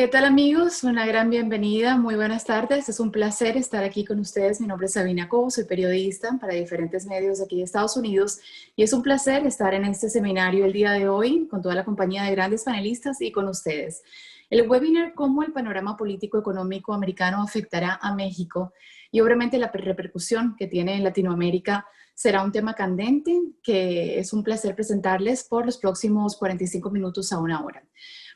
¿Qué tal amigos? Una gran bienvenida, muy buenas tardes. Es un placer estar aquí con ustedes. Mi nombre es Sabina Cobo, soy periodista para diferentes medios aquí de Estados Unidos y es un placer estar en este seminario el día de hoy con toda la compañía de grandes panelistas y con ustedes. El webinar ¿Cómo el panorama político-económico americano afectará a México? Y obviamente la repercusión que tiene en Latinoamérica será un tema candente que es un placer presentarles por los próximos 45 minutos a una hora.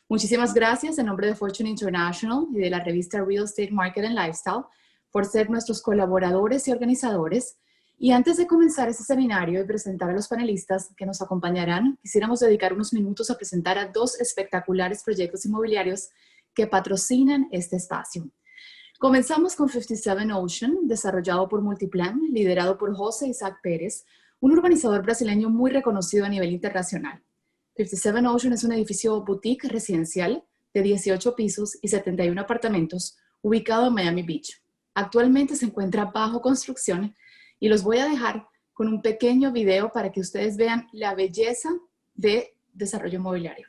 Muchísimas gracias en nombre de Fortune International y de la revista Real Estate Market and Lifestyle por ser nuestros colaboradores y organizadores. Y antes de comenzar este seminario y presentar a los panelistas que nos acompañarán, quisiéramos dedicar unos minutos a presentar a dos espectaculares proyectos inmobiliarios que patrocinan este espacio. Comenzamos con 57 Ocean, desarrollado por Multiplan, liderado por José Isaac Pérez, un urbanizador brasileño muy reconocido a nivel internacional. 57 Ocean es un edificio boutique residencial de 18 pisos y 71 apartamentos ubicado en Miami Beach. Actualmente se encuentra bajo construcción y los voy a dejar con un pequeño video para que ustedes vean la belleza de desarrollo inmobiliario.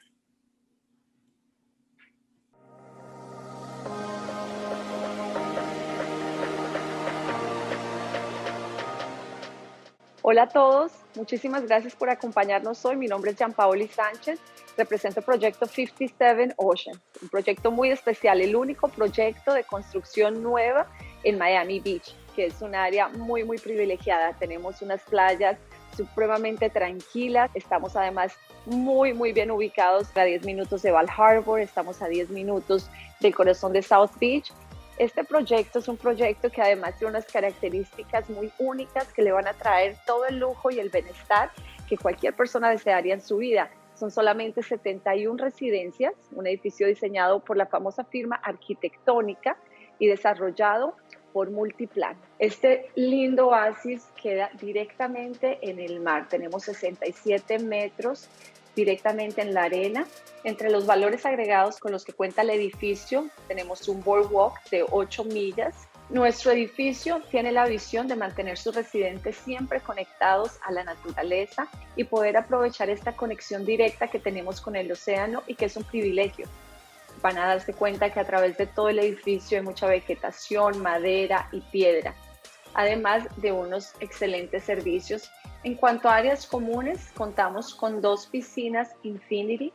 Hola a todos, muchísimas gracias por acompañarnos hoy. Mi nombre es Gianpaoli Sánchez, represento el proyecto 57 Ocean, un proyecto muy especial, el único proyecto de construcción nueva en Miami Beach, que es un área muy privilegiada. Tenemos unas playas supremamente tranquilas, estamos además muy bien ubicados a 10 minutos de Val Harbor, estamos a 10 minutos del corazón de South Beach. Este proyecto es un proyecto que además tiene unas características muy únicas que le van a traer todo el lujo y el bienestar que cualquier persona desearía en su vida. Son solamente 71 residencias, un edificio diseñado por la famosa firma arquitectónica y desarrollado por Multiplan. Este lindo oasis queda directamente en el mar. Tenemos 67 metros directamente en la arena. Entre los valores agregados con los que cuenta el edificio, tenemos un boardwalk de 8 millas. Nuestro edificio tiene la visión de mantener sus residentes siempre conectados a la naturaleza y poder aprovechar esta conexión directa que tenemos con el océano y que es un privilegio. Van a darse cuenta que a través de todo el edificio hay mucha vegetación, madera y piedra, además de unos excelentes servicios. En cuanto a áreas comunes, contamos con 2 piscinas Infinity,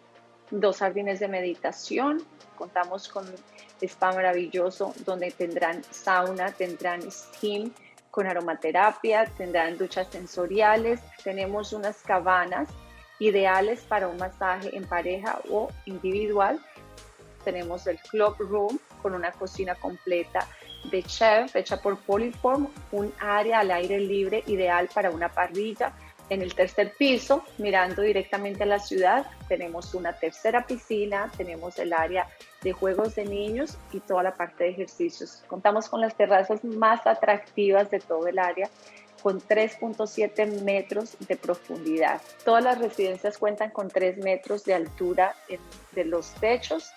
2 jardines de meditación, contamos con spa maravilloso donde tendrán sauna, tendrán steam con aromaterapia, tendrán duchas sensoriales, tenemos unas cabanas ideales para un masaje en pareja o individual. Tenemos el club room con una cocina completa de chef hecha por Polyform, un área al aire libre ideal para una parrilla. En el tercer piso, mirando directamente a la ciudad, tenemos una tercera piscina, tenemos el área de juegos de niños y toda la parte de ejercicios. Contamos con las terrazas más atractivas de todo el área, con 3.7 metros de profundidad. Todas las residencias cuentan con 3 metros de altura de los techos,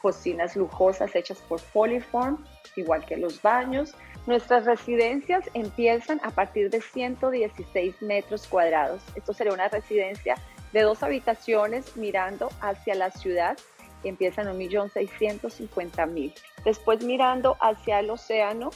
cocinas lujosas hechas por Polyform, igual que los baños. Nuestras residencias empiezan a partir de 116 metros cuadrados. Esto sería una residencia de 2 habitaciones mirando hacia la ciudad. Empiezan en 1.650.000. Después, mirando hacia el océano,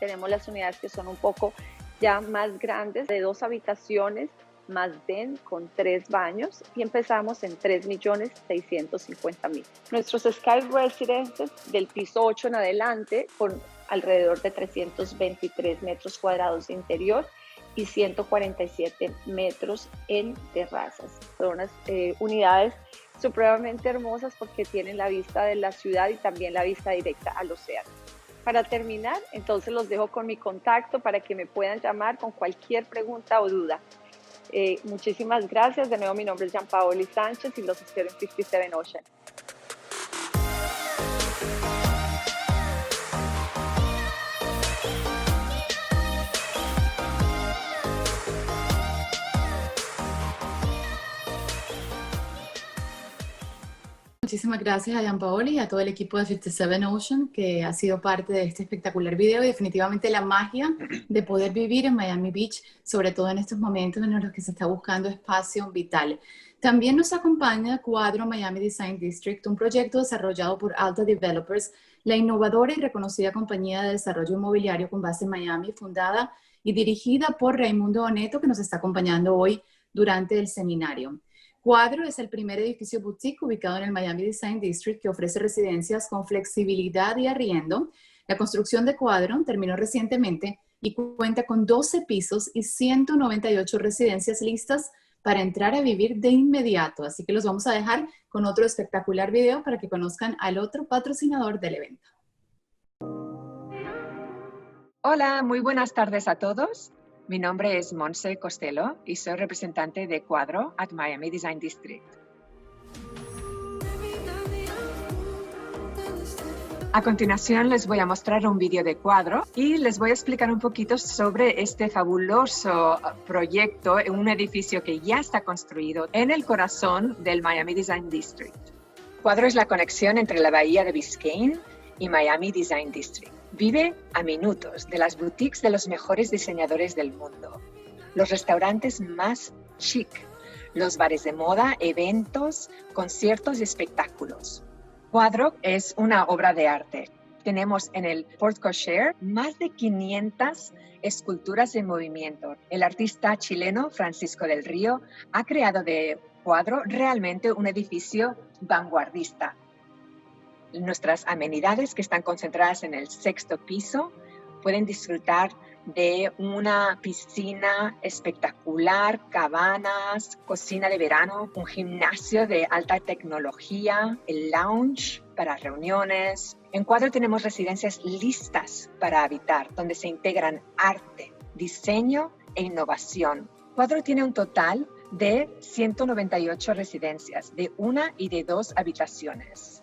tenemos las unidades que son un poco ya más grandes, de 2 habitaciones, más den con 3 baños, y empezamos en 3.650.000. Nuestros Sky Residences del piso 8 en adelante, con alrededor de 323 metros cuadrados de interior y 147 metros en terrazas. Son unas unidades supremamente hermosas porque tienen la vista de la ciudad y también la vista directa al océano. Para terminar, entonces los dejo con mi contacto para que me puedan llamar con cualquier pregunta o duda. Muchísimas gracias. De nuevo, mi nombre es Gianpaoli Sánchez y los espero en 57 Ocean. muchísimas gracias a Gianpaoli y a todo el equipo de 57 Ocean que ha sido parte de este espectacular video y definitivamente la magia de poder vivir en Miami Beach, sobre todo en estos momentos en los que se está buscando espacio vital. También nos acompaña Cuadro Miami Design District, un proyecto desarrollado por Alta Developers, la innovadora y reconocida compañía de desarrollo inmobiliario con base en Miami, fundada y dirigida por Raimundo Oneto, que nos está acompañando hoy durante el seminario. Cuadro es el primer edificio boutique ubicado en el Miami Design District que ofrece residencias con flexibilidad y arriendo. La construcción de Cuadro terminó recientemente y cuenta con 12 pisos y 198 residencias listas para entrar a vivir de inmediato. Así que los vamos a dejar con otro espectacular video para que conozcan al otro patrocinador del evento. Hola, muy buenas tardes a todos. Mi nombre es Montse Costello y soy representante de Cuadro at Miami Design District. A continuación les voy a mostrar un vídeo de Cuadro y les voy a explicar un poquito sobre este fabuloso proyecto, un edificio que ya está construido en el corazón del Miami Design District. Cuadro es la conexión entre la bahía de Biscayne y Miami Design District. Vive a minutos de las boutiques de los mejores diseñadores del mundo, los restaurantes más chic, los bares de moda, eventos, conciertos y espectáculos. Cuadro es una obra de arte. Tenemos en el Porte Cochere más de 500 esculturas en movimiento. El artista chileno Francisco del Río ha creado de Cuadro realmente un edificio vanguardista. Nuestras amenidades, que están concentradas en el 6º piso, pueden disfrutar de una piscina espectacular, cabanas, cocina de verano, un gimnasio de alta tecnología, el lounge para reuniones. En Cuadro tenemos residencias listas para habitar, donde se integran arte, diseño e innovación. Cuadro tiene un total de 198 residencias, de 1 y de 2 habitaciones.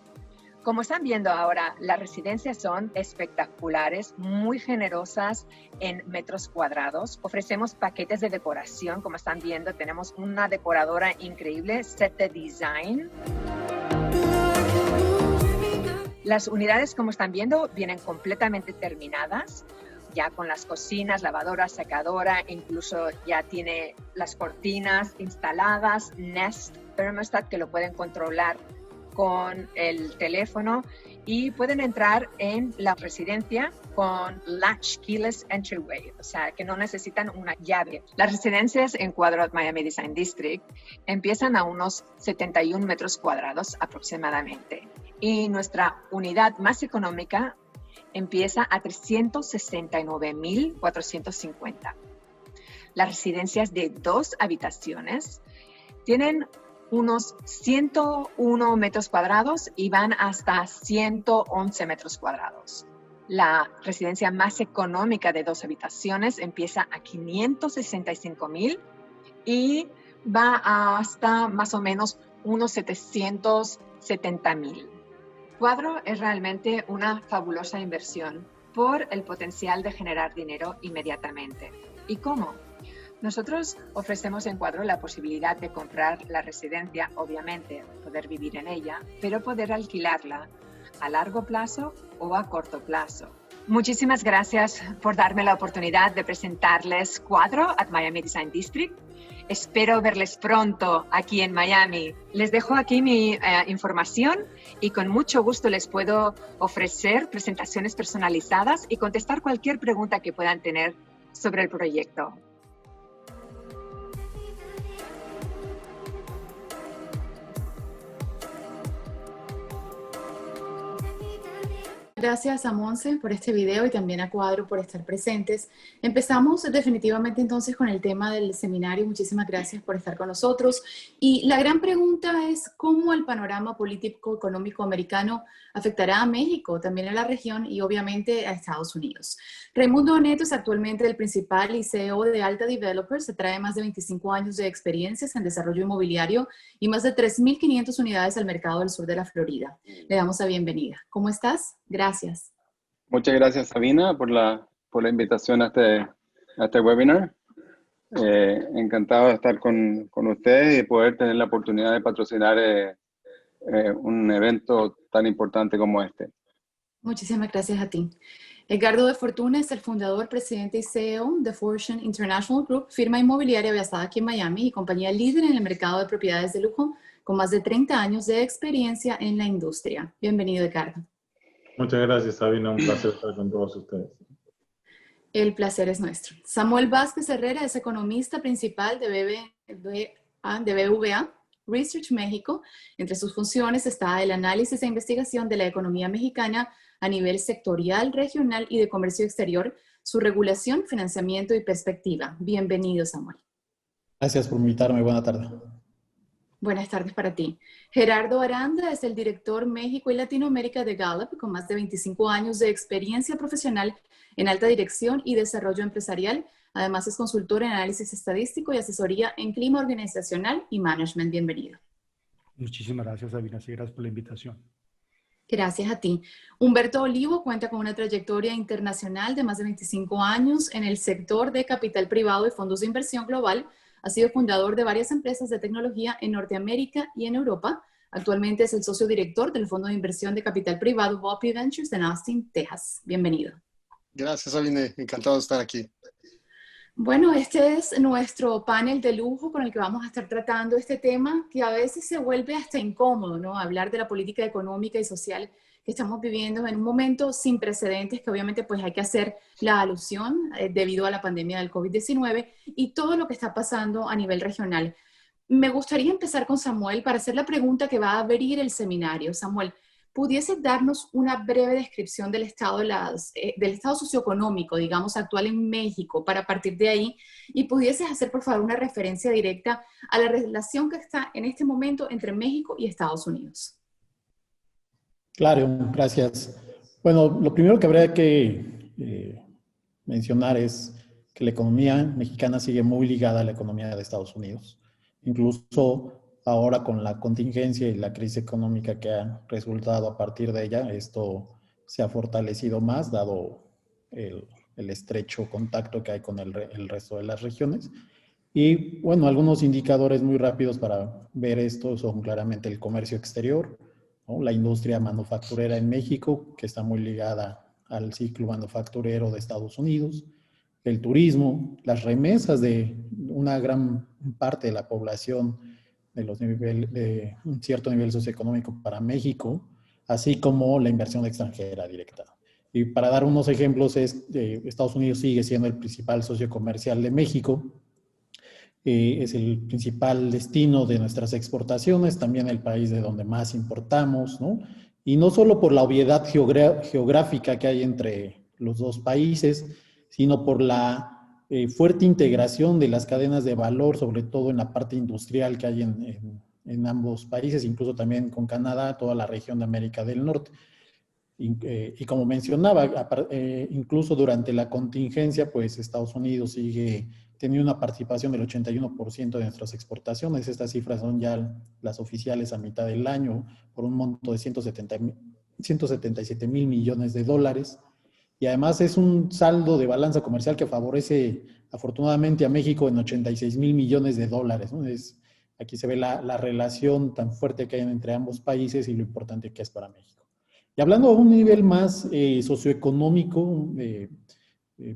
Como están viendo ahora, las residencias son espectaculares, muy generosas en metros cuadrados. Ofrecemos paquetes de decoración, como están viendo, tenemos una decoradora increíble, Set the Design. Las unidades, como están viendo, vienen completamente terminadas, ya con las cocinas, lavadora, secadora, incluso ya tiene las cortinas instaladas, Nest Thermostat, que lo pueden controlar con el teléfono y pueden entrar en la residencia con Latch Keyless Entryway, o sea, que no necesitan una llave. Las residencias en Cuadro at Miami Design District empiezan a unos 71 metros cuadrados aproximadamente y nuestra unidad más económica empieza a 369,450. Las residencias de 2 habitaciones tienen unos 101 metros cuadrados y van hasta 111 metros cuadrados. La residencia más económica de 2 habitaciones empieza a 565,000 y va hasta más o menos unos 770,000. Cuadro es realmente una fabulosa inversión por el potencial de generar dinero inmediatamente. ¿Y cómo? Nosotros ofrecemos en Cuadro la posibilidad de comprar la residencia, obviamente poder vivir en ella, pero poder alquilarla a largo plazo o a corto plazo. Muchísimas gracias por darme la oportunidad de presentarles Cuadro at Miami Design District. Espero verles pronto aquí en Miami. Les dejo aquí mi información y con mucho gusto les puedo ofrecer presentaciones personalizadas y contestar cualquier pregunta que puedan tener sobre el proyecto. Gracias a Monse por este video y también a Cuadro por estar presentes. Empezamos definitivamente entonces con el tema del seminario. Muchísimas gracias por estar con nosotros. Y la gran pregunta es cómo el panorama político-económico americano afectará a México, también a la región y obviamente a Estados Unidos. Raimundo Oneto es actualmente el principal y CEO de Alta Developers. Se trae más de 25 años de experiencias en desarrollo inmobiliario y más de 3.500 unidades al mercado del sur de la Florida. Le damos la bienvenida. ¿Cómo estás? Gracias. Muchas gracias, Sabina, por la invitación a este webinar. Encantado de estar con ustedes y poder tener la oportunidad de patrocinar un evento tan importante como este. Muchísimas gracias a ti. Edgardo de Fortuna es el fundador, presidente y CEO de Fortune International Group, firma inmobiliaria basada aquí en Miami y compañía líder en el mercado de propiedades de lujo con más de 30 años de experiencia en la industria. Bienvenido, Edgardo. Muchas gracias, Sabina. Un placer estar con todos ustedes. El placer es nuestro. Samuel Vázquez Herrera es economista principal de BBVA Research México. Entre sus funciones está el análisis e investigación de la economía mexicana a nivel sectorial, regional y de comercio exterior, su regulación, financiamiento y perspectiva. Bienvenido, Samuel. Gracias por invitarme. Buena tarde. Buenas tardes para ti. Gerardo Aranda es el director México y Latinoamérica de Gallup, con más de 25 años de experiencia profesional en alta dirección y desarrollo empresarial. Además, es consultor en análisis estadístico y asesoría en clima organizacional y management. Bienvenido. Muchísimas gracias, Sabina. Sí, gracias por la invitación. Gracias a ti. Humberto Olivo cuenta con una trayectoria internacional de más de 25 años en el sector de capital privado y fondos de inversión global. Ha sido fundador de varias empresas de tecnología en Norteamérica y en Europa. Actualmente es el socio director del fondo de inversión de capital privado Volpe Ventures en Austin, Texas. Bienvenido. Gracias, Sabine. Encantado de estar aquí. Bueno, este es nuestro panel de lujo con el que vamos a estar tratando este tema que a veces se vuelve hasta incómodo, ¿no? Hablar de la política económica y social que estamos viviendo en un momento sin precedentes, que obviamente pues hay que hacer la alusión debido a la pandemia del COVID-19 y todo lo que está pasando a nivel regional. Me gustaría empezar con Samuel para hacer la pregunta que va a abrir el seminario. Samuel, ¿pudieses darnos una breve descripción del estado socioeconómico, digamos, actual en México, para partir de ahí, y pudieses hacer, por favor, una referencia directa a la relación que está en este momento entre México y Estados Unidos? Claro, gracias. Bueno, lo primero que habría que mencionar es que la economía mexicana sigue muy ligada a la economía de Estados Unidos. Incluso ahora con la contingencia y la crisis económica que ha resultado a partir de ella, esto se ha fortalecido más, dado el estrecho contacto que hay con el resto de las regiones. Y bueno, algunos indicadores muy rápidos para ver esto son claramente el comercio exterior, ¿no? La industria manufacturera en México, que está muy ligada al ciclo manufacturero de Estados Unidos, el turismo, las remesas de una gran parte de la población de un cierto nivel socioeconómico para México, así como la inversión extranjera directa. Y para dar unos ejemplos, Estados Unidos sigue siendo el principal socio comercial de México, es el principal destino de nuestras exportaciones, también el país de donde más importamos, ¿no? Y no solo por la obviedad geográfica que hay entre los dos países, sino por la fuerte integración de las cadenas de valor, sobre todo en la parte industrial que hay en ambos países, incluso también con Canadá, toda la región de América del Norte. Y como mencionaba, incluso durante la contingencia, pues Estados Unidos sigue teniendo una participación del 81% de nuestras exportaciones. Estas cifras son ya las oficiales a mitad del año, por un monto de 177 mil millones de dólares. Y además es un saldo de balanza comercial que favorece afortunadamente a México en 86 mil millones de dólares, ¿no? Aquí se ve la relación tan fuerte que hay entre ambos países y lo importante que es para México. Y hablando a un nivel más socioeconómico,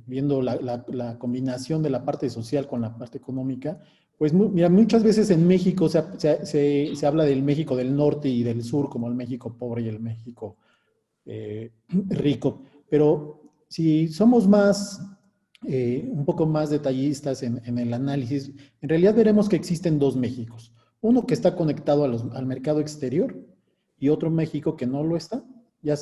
viendo la combinación de la parte social con la parte económica, pues mira, muchas veces en México se habla del México del norte y del sur como el México pobre y el México rico. Pero si somos un poco más detallistas en el análisis, en realidad veremos que existen dos Méxicos. Uno que está conectado al mercado exterior y otro México que no lo está.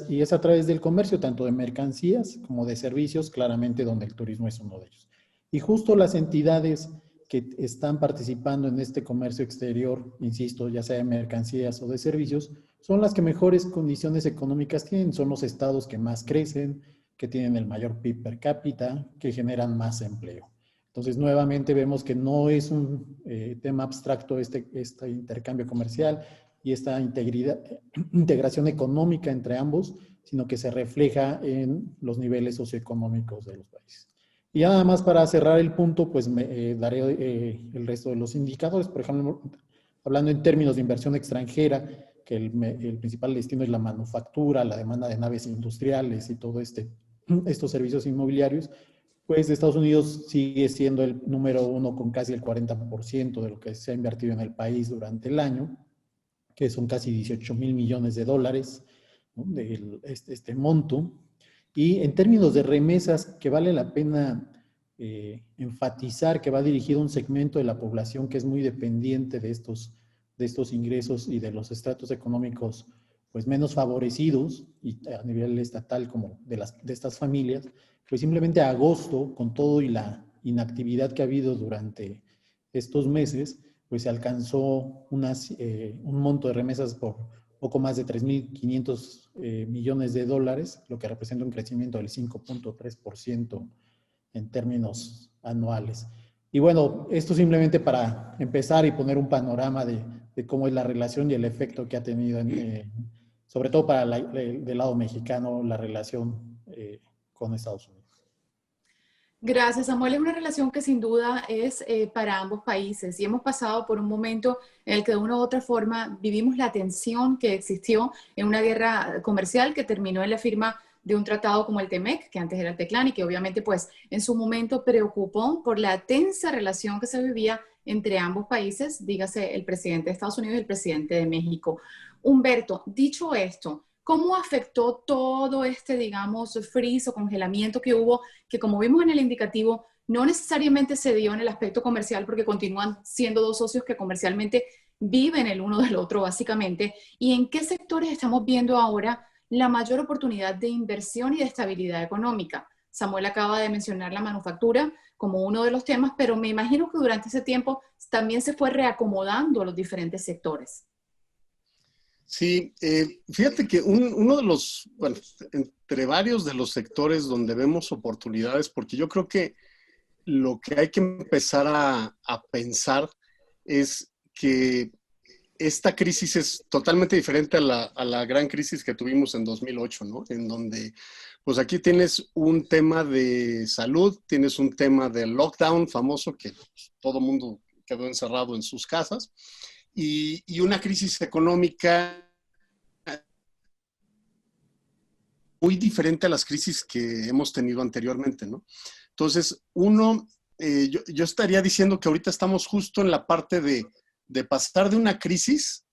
Y es a través del comercio, tanto de mercancías como de servicios, claramente donde el turismo es uno de ellos. Y justo las entidades que están participando en este comercio exterior, insisto, ya sea de mercancías o de servicios, son las que mejores condiciones económicas tienen, son los estados que más crecen, que tienen el mayor PIB per cápita, que generan más empleo. Entonces, nuevamente vemos que no es un tema abstracto este intercambio comercial y esta integración económica entre ambos, sino que se refleja en los niveles socioeconómicos de los países. Y nada más para cerrar el punto, pues daré el resto de los indicadores. Por ejemplo, hablando en términos de inversión extranjera, que el principal destino es la manufactura, la demanda de naves industriales y todo estos servicios inmobiliarios, pues Estados Unidos sigue siendo el número uno con casi el 40% de lo que se ha invertido en el país durante el año, que son casi 18,000 millones de dólares, ¿no? De este monto. Y en términos de remesas, que vale la pena enfatizar que va dirigido a un segmento de la población que es muy dependiente de estos ingresos y de los estratos económicos pues menos favorecidos y a nivel estatal como de estas familias, pues simplemente a agosto, con todo y la inactividad que ha habido durante estos meses, pues se alcanzó un monto de remesas por poco más de 3,500 millones de dólares, lo que representa un crecimiento del 5,3% en términos anuales. Y bueno, esto simplemente para empezar y poner un panorama de cómo es la relación y el efecto que ha tenido, sobre todo para del lado mexicano, la relación con Estados Unidos. Gracias, Samuel. Es una relación que sin duda es para ambos países y hemos pasado por un momento en el que de una u otra forma vivimos la tensión que existió en una guerra comercial que terminó en la firma de un tratado como el TEMEC, que antes era el TECLAN y que obviamente pues en su momento preocupó por la tensa relación que se vivía entre ambos países, dígase el presidente de Estados Unidos y el presidente de México. Humberto, dicho esto, ¿cómo afectó todo digamos, freeze o congelamiento que hubo, que como vimos en el indicativo, no necesariamente se dio en el aspecto comercial porque continúan siendo dos socios que comercialmente viven el uno del otro básicamente? ¿Y en qué sectores estamos viendo ahora la mayor oportunidad de inversión y de estabilidad económica? Samuel acaba de mencionar la manufactura como uno de los temas, pero me imagino que durante ese tiempo también se fue reacomodando los diferentes sectores. Sí, fíjate que uno de los, bueno, entre varios de los sectores donde vemos oportunidades, porque yo creo que lo que hay que empezar a pensar es que esta crisis es totalmente diferente a la gran crisis que tuvimos en 2008, ¿no? En donde, pues aquí tienes un tema de salud, tienes un tema de lockdown famoso, que pues, todo el mundo quedó encerrado en sus casas, y una crisis económica muy diferente a las crisis que hemos tenido anteriormente, ¿no? Entonces, yo estaría diciendo que ahorita estamos justo en la parte de pasar de una crisis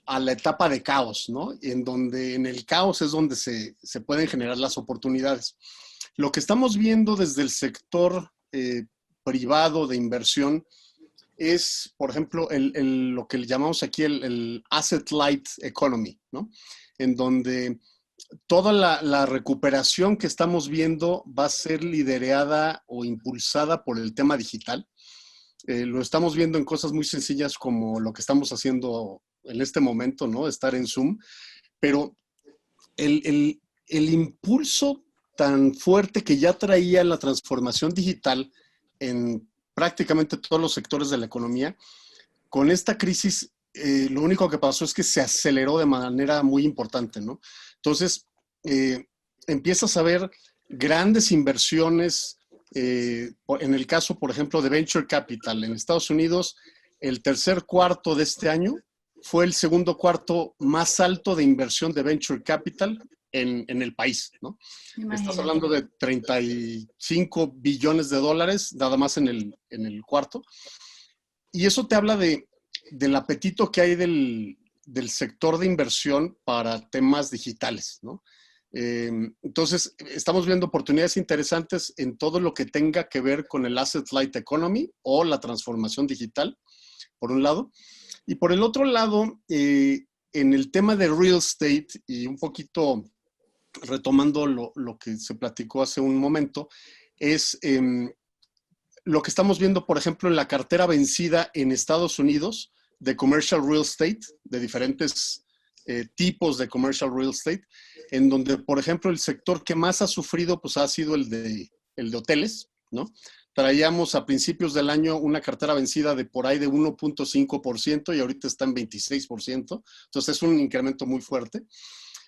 a la etapa de caos, ¿no? En donde en el caos es donde se pueden generar las oportunidades. Lo que estamos viendo desde el sector privado de inversión es, por ejemplo, lo que le llamamos aquí el asset light economy, ¿no? En donde toda la recuperación que estamos viendo va a ser liderada o impulsada por el tema digital. Lo estamos viendo en cosas muy sencillas como lo que estamos haciendo en este momento, ¿no? Estar en Zoom. Pero el impulso tan fuerte que ya traía la transformación digital en prácticamente todos los sectores de la economía, con esta crisis lo único que pasó es que se aceleró de manera muy importante, ¿no? Entonces, empiezas a ver grandes inversiones, en el caso, por ejemplo, de Venture Capital. En Estados Unidos, el tercer cuarto de este año fue el segundo cuarto más alto de inversión de Venture Capital en el país, ¿no? Imagínate. Estás hablando de 35 billones de dólares, nada más en el cuarto. Y eso te habla del apetito que hay del sector de inversión para temas digitales, ¿no? Entonces, estamos viendo oportunidades interesantes en todo lo que tenga que ver con el Asset Light Economy o la transformación digital, por un lado. Y por el otro lado, en el tema de real estate, y un poquito retomando lo que se platicó hace un momento, es lo que estamos viendo, por ejemplo, en la cartera vencida en Estados Unidos de commercial real estate, de diferentes tipos de commercial real estate, en donde, por ejemplo, el sector que más ha sufrido pues, ha sido el de hoteles, ¿no? Traíamos a principios del año una cartera vencida de por ahí de 1.5% y ahorita está en 26%. Entonces, es un incremento muy fuerte.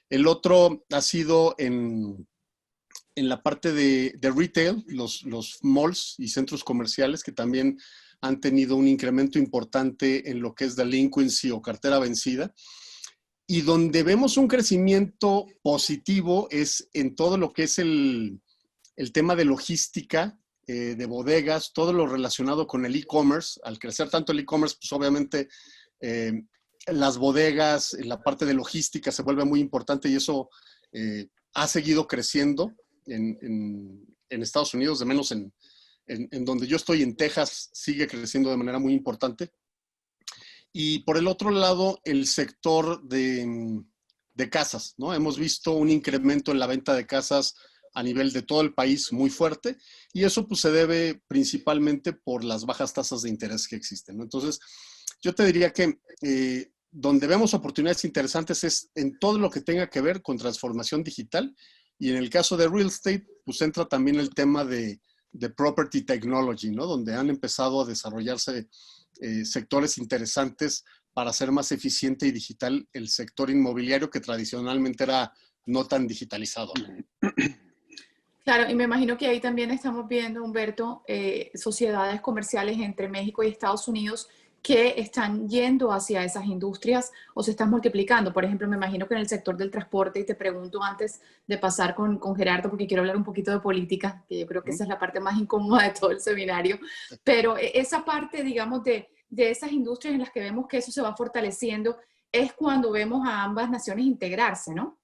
El otro ha sido en la parte de retail, los malls y centros comerciales que también han tenido un incremento importante en lo que es delinquency o cartera vencida. Y donde vemos un crecimiento positivo es en todo lo que es el tema de logística, de bodegas, todo lo relacionado con el e-commerce. Al crecer tanto el e-commerce, pues obviamente las bodegas, la parte de logística se vuelve muy importante y eso ha seguido creciendo en Estados Unidos, de menos en donde yo estoy, en Texas, sigue creciendo de manera muy importante. Y por el otro lado, el sector de casas, ¿no? Hemos visto un incremento en la venta de casas a nivel de todo el país muy fuerte y eso pues se debe principalmente por las bajas tasas de interés que existen, ¿no? Entonces, yo te diría que donde vemos oportunidades interesantes es en todo lo que tenga que ver con transformación digital y en el caso de real estate, pues entra también el tema de property technology, ¿no? Donde han empezado a desarrollarse sectores interesantes para hacer más eficiente y digital el sector inmobiliario que tradicionalmente era no tan digitalizado. Claro, y me imagino que ahí también estamos viendo, Humberto, sociedades comerciales entre México y Estados Unidos que están yendo hacia esas industrias o se están multiplicando. Por ejemplo, me imagino que en el sector del transporte, y te pregunto antes de pasar con Gerardo, porque quiero hablar un poquito de política, que yo creo que esa es la parte más incómoda de todo el seminario, pero esa parte, digamos, de esas industrias en las que vemos que eso se va fortaleciendo, es cuando vemos a ambas naciones integrarse, ¿no?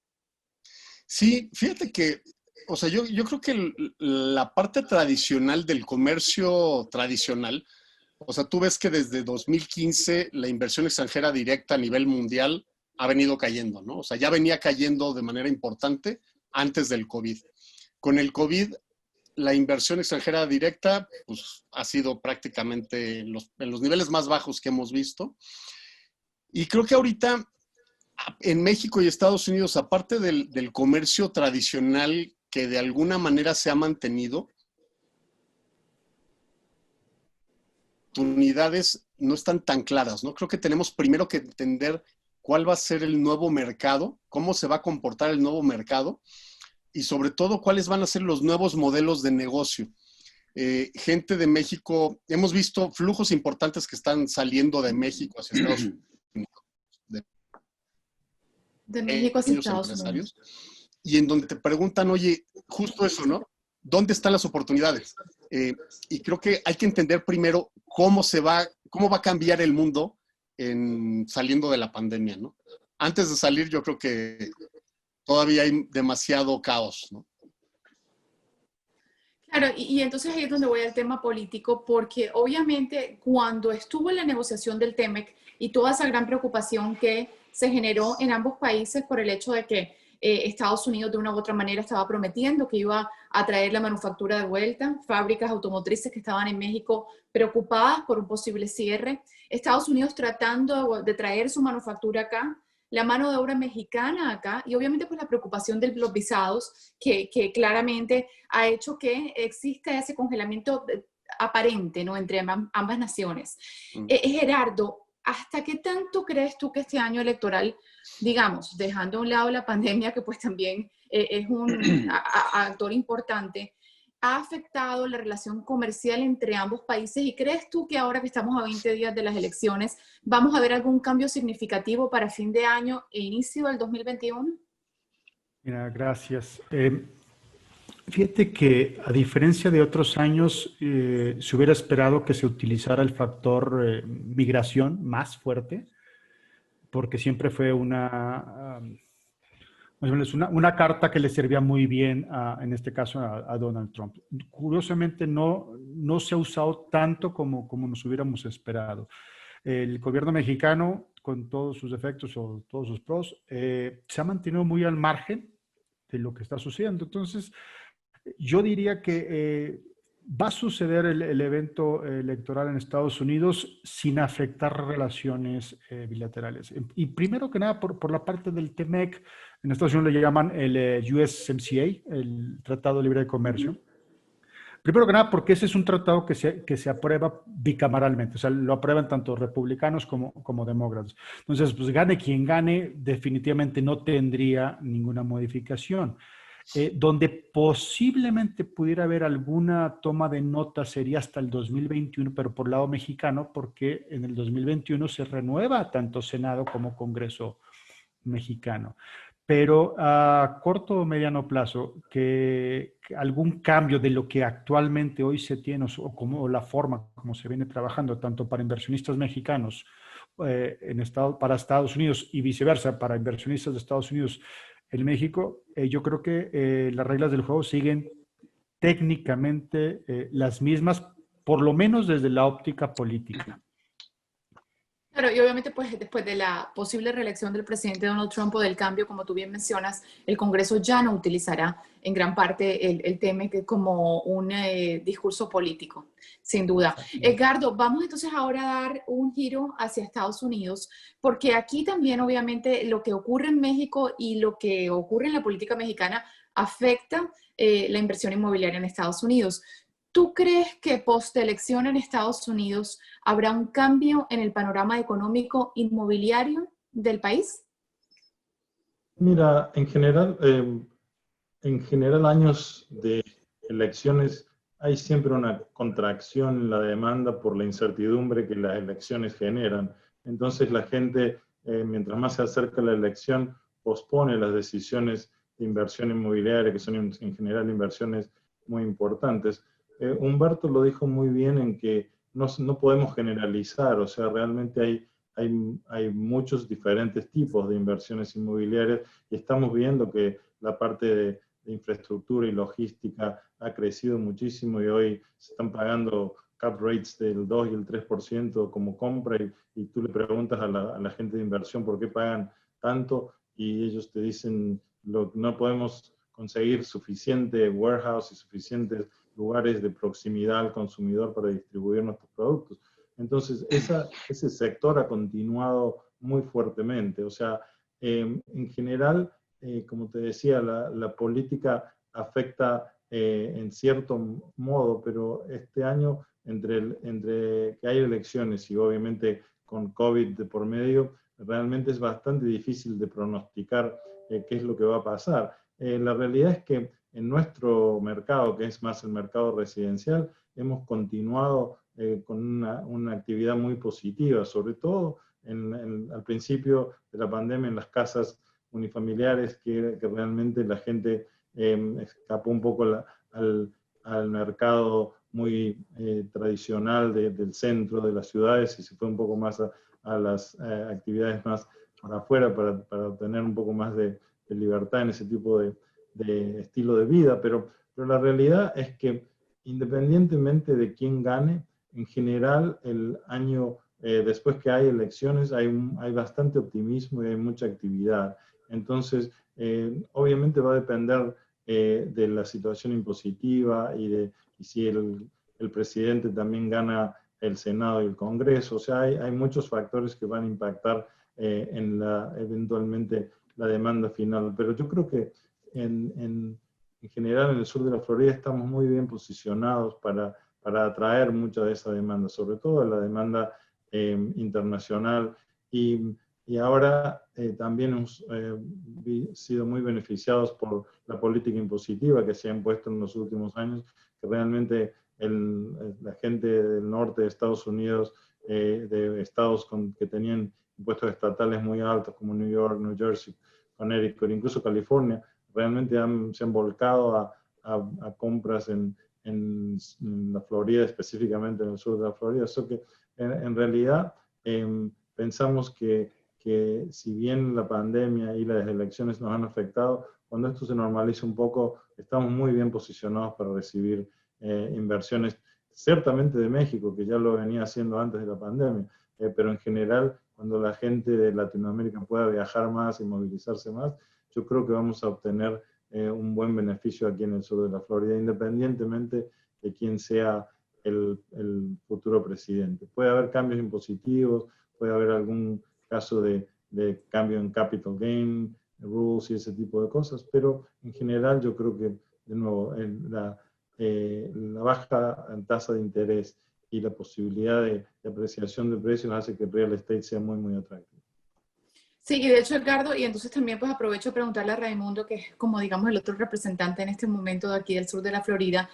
Sí, fíjate que, o sea, yo creo que la parte tradicional del comercio tradicional, o sea, tú ves que desde 2015 la inversión extranjera directa a nivel mundial ha venido cayendo, ¿no? O sea, ya venía cayendo de manera importante antes del COVID. Con el COVID, la inversión extranjera directa pues, ha sido prácticamente en los niveles más bajos que hemos visto. Y creo que ahorita en México y Estados Unidos, aparte del comercio tradicional que de alguna manera se ha mantenido, oportunidades no están tan claras, ¿no? Creo que tenemos primero que entender cuál va a ser el nuevo mercado, cómo se va a comportar el nuevo mercado y sobre todo cuáles van a ser los nuevos modelos de negocio. Gente de México, hemos visto flujos importantes que están saliendo de México hacia Estados Unidos. De México hacia Estados Unidos. Y en donde te preguntan, oye, justo eso, ¿no? ¿Dónde están las oportunidades? Y creo que hay que entender primero cómo va a cambiar el mundo saliendo de la pandemia, ¿no? Antes de salir, yo creo que todavía hay demasiado caos, ¿no? Claro, y entonces ahí es donde voy al tema político, porque obviamente cuando estuvo en la negociación del TEMEC y toda esa gran preocupación que se generó en ambos países por el hecho de que Estados Unidos de una u otra manera estaba prometiendo que iba a traer la manufactura de vuelta, fábricas automotrices que estaban en México preocupadas por un posible cierre, Estados Unidos tratando de traer su manufactura acá, la mano de obra mexicana acá y obviamente pues la preocupación de los visados que claramente ha hecho que exista ese congelamiento aparente, ¿no? Entre ambas naciones. Gerardo, ¿hasta qué tanto crees tú que este año electoral, digamos, dejando a un lado la pandemia, que pues también es un actor importante, ha afectado la relación comercial entre ambos países? ¿Y crees tú que ahora que estamos a 20 días de las elecciones, vamos a ver algún cambio significativo para fin de año e inicio del 2021? Mira, gracias. Fíjate que a diferencia de otros años, se hubiera esperado que se utilizara el factor migración más fuerte, porque siempre fue una carta que le servía muy bien, en este caso, a Donald Trump. Curiosamente, no se ha usado tanto como nos hubiéramos esperado. El gobierno mexicano, con todos sus defectos o todos sus pros, se ha mantenido muy al margen de lo que está sucediendo. Entonces, yo diría que va a suceder el evento electoral en Estados Unidos sin afectar relaciones bilaterales. Y primero que nada, por la parte del TEMEC, en Estados Unidos le llaman el USMCA, el Tratado Libre de Comercio. Primero que nada, porque ese es un tratado que se aprueba bicameralmente, o sea, lo aprueban tanto republicanos como demócratas. Entonces, pues gane quien gane, definitivamente no tendría ninguna modificación. Donde posiblemente pudiera haber alguna toma de nota sería hasta el 2021, pero por lado mexicano, porque en el 2021 se renueva tanto Senado como Congreso mexicano. Pero a corto o mediano plazo, que algún cambio de lo que actualmente hoy se tiene o la forma como se viene trabajando, tanto para inversionistas mexicanos para Estados Unidos y viceversa, para inversionistas de Estados Unidos en México, yo creo que las reglas del juego siguen técnicamente las mismas, por lo menos desde la óptica política. Claro, y obviamente pues después de la posible reelección del presidente Donald Trump o del cambio, como tú bien mencionas, el Congreso ya no utilizará en gran parte el tema como un discurso político, sin duda. Edgardo, vamos entonces ahora a dar un giro hacia Estados Unidos, porque aquí también obviamente lo que ocurre en México y lo que ocurre en la política mexicana afecta la inversión inmobiliaria en Estados Unidos. ¿Tú crees que postelección en Estados Unidos habrá un cambio en el panorama económico inmobiliario del país? Mira, en general años de elecciones hay siempre una contracción en la demanda por la incertidumbre que las elecciones generan. Entonces la gente, mientras más se acerca la elección, pospone las decisiones de inversión inmobiliaria, que son en general inversiones muy importantes. Humberto lo dijo muy bien en que no podemos generalizar, o sea, realmente hay muchos diferentes tipos de inversiones inmobiliarias y estamos viendo que la parte de infraestructura y logística ha crecido muchísimo y hoy se están pagando cap rates del 2 y el 3% como compra y tú le preguntas a la gente de inversión por qué pagan tanto y ellos te dicen no podemos conseguir suficiente warehouse y suficientes lugares de proximidad al consumidor para distribuir nuestros productos. Entonces, ese sector ha continuado muy fuertemente. O sea, en general, como te decía, la política afecta en cierto modo, pero este año, entre que hay elecciones y obviamente con COVID de por medio, realmente es bastante difícil de pronosticar qué es lo que va a pasar. La realidad es que en nuestro mercado, que es más el mercado residencial, hemos continuado con una actividad muy positiva, sobre todo al principio de la pandemia en las casas unifamiliares, que realmente la gente escapó un poco al mercado muy tradicional del centro de las ciudades y se fue un poco más a las actividades más para afuera para obtener un poco más de libertad en ese tipo de estilo de vida, pero la realidad es que independientemente de quién gane, en general el año después que hay elecciones hay bastante optimismo y hay mucha actividad. Entonces, obviamente va a depender de la situación impositiva y si el presidente también gana el Senado y el Congreso. O sea, hay muchos factores que van a impactar eventualmente la demanda final. Pero yo creo que en general en el sur de la Florida estamos muy bien posicionados para atraer mucha de esa demanda, sobre todo la demanda internacional. Y ahora también hemos sido muy beneficiados por la política impositiva que se ha impuesto en los últimos años, que realmente la gente del norte de Estados Unidos, de estados que tenían impuestos estatales muy altos como New York, New Jersey, Connecticut, incluso California, realmente se han volcado a compras en la Florida, específicamente en el sur de la Florida. Eso que en realidad pensamos que si bien la pandemia y las elecciones nos han afectado, cuando esto se normalice un poco, estamos muy bien posicionados para recibir inversiones, ciertamente de México, que ya lo venía haciendo antes de la pandemia, pero en general, cuando la gente de Latinoamérica pueda viajar más y movilizarse más, yo creo que vamos a obtener un buen beneficio aquí en el sur de la Florida, independientemente de quién sea el futuro presidente. Puede haber cambios impositivos, puede haber algún caso de cambio en capital gain rules y ese tipo de cosas, pero en general yo creo que, de nuevo, la baja tasa de interés y la posibilidad de apreciación de precios hace que el real estate sea muy, muy atractivo. Sí, y de hecho, Edgardo, y entonces también pues aprovecho de preguntarle a Raimundo, que es como digamos el otro representante en este momento de aquí del sur de la Florida,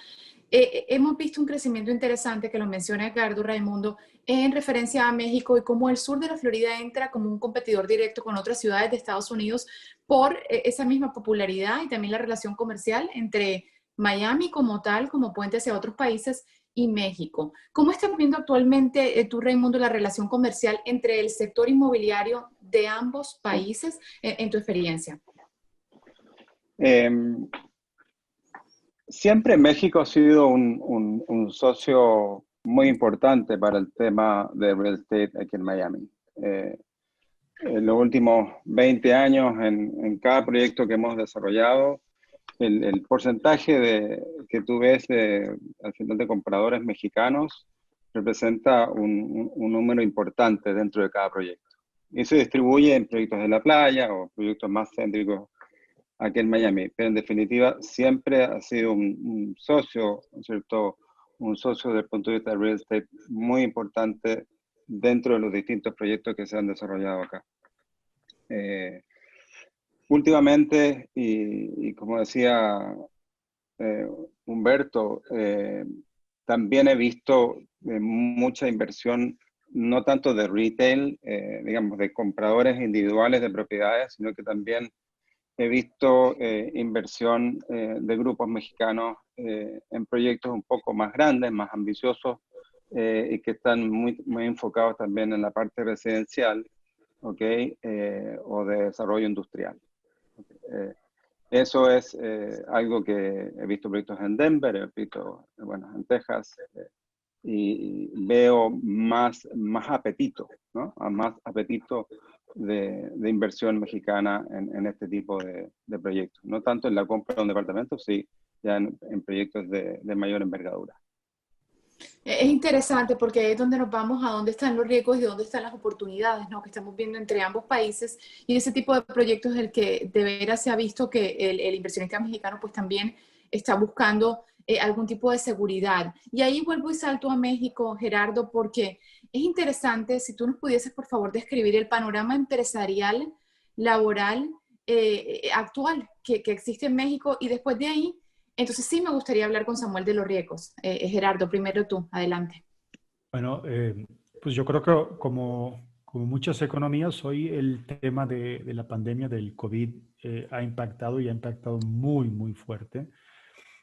hemos visto un crecimiento interesante que lo menciona Edgardo Raimundo en referencia a México y cómo el sur de la Florida entra como un competidor directo con otras ciudades de Estados Unidos por esa misma popularidad y también la relación comercial entre Miami como tal, como puente hacia otros países, y México. ¿Cómo estás viendo actualmente tú, Raimundo, la relación comercial entre el sector inmobiliario de ambos países en tu experiencia? Siempre México ha sido un socio muy importante para el tema de real estate aquí en Miami. En los últimos 20 años, en cada proyecto que hemos desarrollado, el porcentaje que tú ves al final de compradores mexicanos representa un número importante dentro de cada proyecto. Y se distribuye en proyectos de la playa o proyectos más céntricos aquí en Miami. Pero en definitiva siempre ha sido un socio, ¿cierto? Un socio desde el punto de vista de real estate muy importante dentro de los distintos proyectos que se han desarrollado acá. Últimamente, y como decía Humberto, también he visto mucha inversión, no tanto de retail, digamos, de compradores individuales de propiedades, sino que también he visto inversión de grupos mexicanos en proyectos un poco más grandes, más ambiciosos, y que están muy enfocados también en la parte residencial, ¿okay? O de desarrollo industrial. Eso es algo que he visto proyectos en Denver, he visto, bueno, en Texas, y veo más apetito, ¿no? Más apetito de inversión mexicana en este tipo de proyectos. No tanto en la compra de un departamento, sí, ya en proyectos de mayor envergadura. Es interesante porque ahí es donde nos vamos a dónde están los riesgos y dónde están las oportunidades, ¿no? Que estamos viendo entre ambos países, y ese tipo de proyectos es el que de veras se ha visto que el inversionista mexicano pues también está buscando algún tipo de seguridad. Y ahí vuelvo y salto a México, Gerardo, porque es interesante si tú nos pudieses por favor describir el panorama empresarial, laboral, actual que existe en México, y después de ahí entonces sí me gustaría hablar con Samuel de los riesgos. Gerardo, primero tú, adelante. Bueno, pues yo creo que como muchas economías, hoy el tema de la pandemia del COVID ha impactado y ha impactado muy, muy fuerte.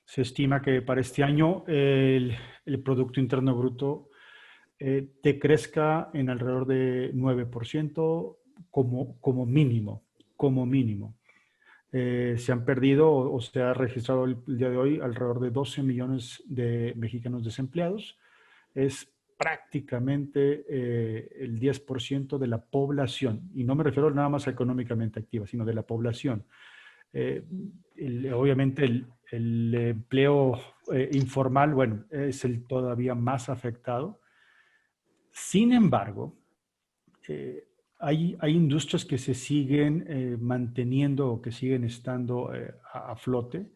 Se estima que para este año el Producto Interno Bruto decrezca en alrededor de 9% como mínimo, como mínimo. Se han perdido o se ha registrado el día de hoy alrededor de 12 millones de mexicanos desempleados. Es prácticamente el 10% de la población, y no me refiero nada más a económicamente activa, sino de la población. Obviamente el empleo informal, bueno, es el todavía más afectado. Sin embargo, hay industrias que se siguen manteniendo o que siguen estando a flote,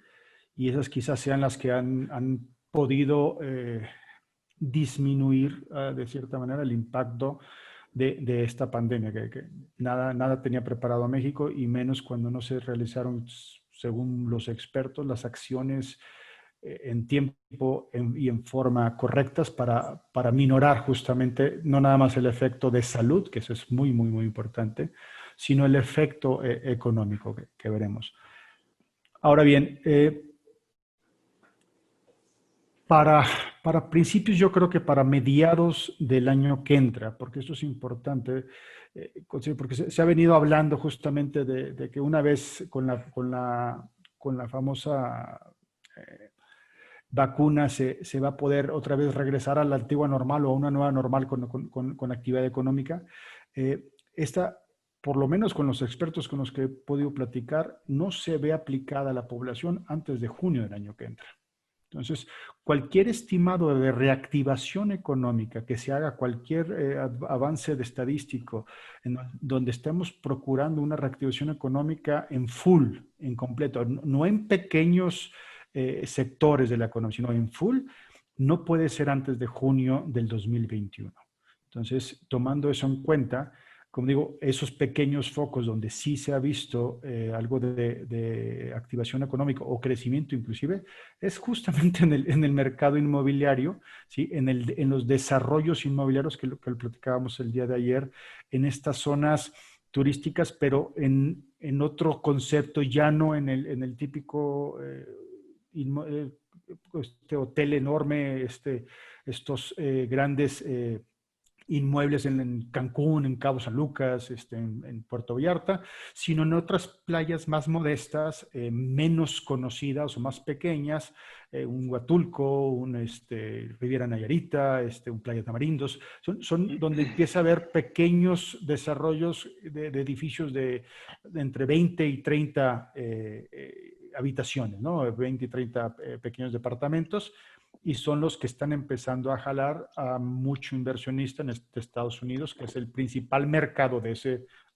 y esas quizás sean las que han podido disminuir de cierta manera el impacto de esta pandemia, que nada tenía preparado a México, y menos cuando no se realizaron, según los expertos, las acciones en tiempo y en forma correctas para minorar justamente no nada más el efecto de salud, que eso es muy, muy, muy importante, sino el efecto económico que veremos. Ahora bien, para principios, yo creo que para mediados del año que entra, porque esto es importante, porque se ha venido hablando justamente de que una vez con la famosa vacuna se va a poder otra vez regresar a la antigua normal o a una nueva normal con actividad económica. Esta, por lo menos con los expertos con los que he podido platicar, no se ve aplicada a la población antes de junio del año que entra. Entonces, cualquier estimado de reactivación económica que se haga, cualquier avance de estadístico en donde estemos procurando una reactivación económica en full, en completo, no en pequeños sectores de la economía, sino en full, no puede ser antes de junio del 2021. Entonces, tomando eso en cuenta, como digo, esos pequeños focos donde sí se ha visto algo de activación económica o crecimiento inclusive, es justamente en el mercado inmobiliario, ¿sí? En los desarrollos inmobiliarios que lo platicábamos el día de ayer, en estas zonas turísticas, pero en otro concepto, ya no en el típico hotel enorme, estos grandes inmuebles en Cancún, en Cabo San Lucas, en Puerto Vallarta, sino en otras playas más modestas, menos conocidas o más pequeñas, un Huatulco, Riviera Nayarita, un Playa Tamarindos, son donde empieza a haber pequeños desarrollos de edificios de entre 20 y 30 habitaciones, ¿no? 20 y 30 pequeños departamentos, y son los que están empezando a jalar a mucho inversionista en Estados Unidos, que es el principal mercado de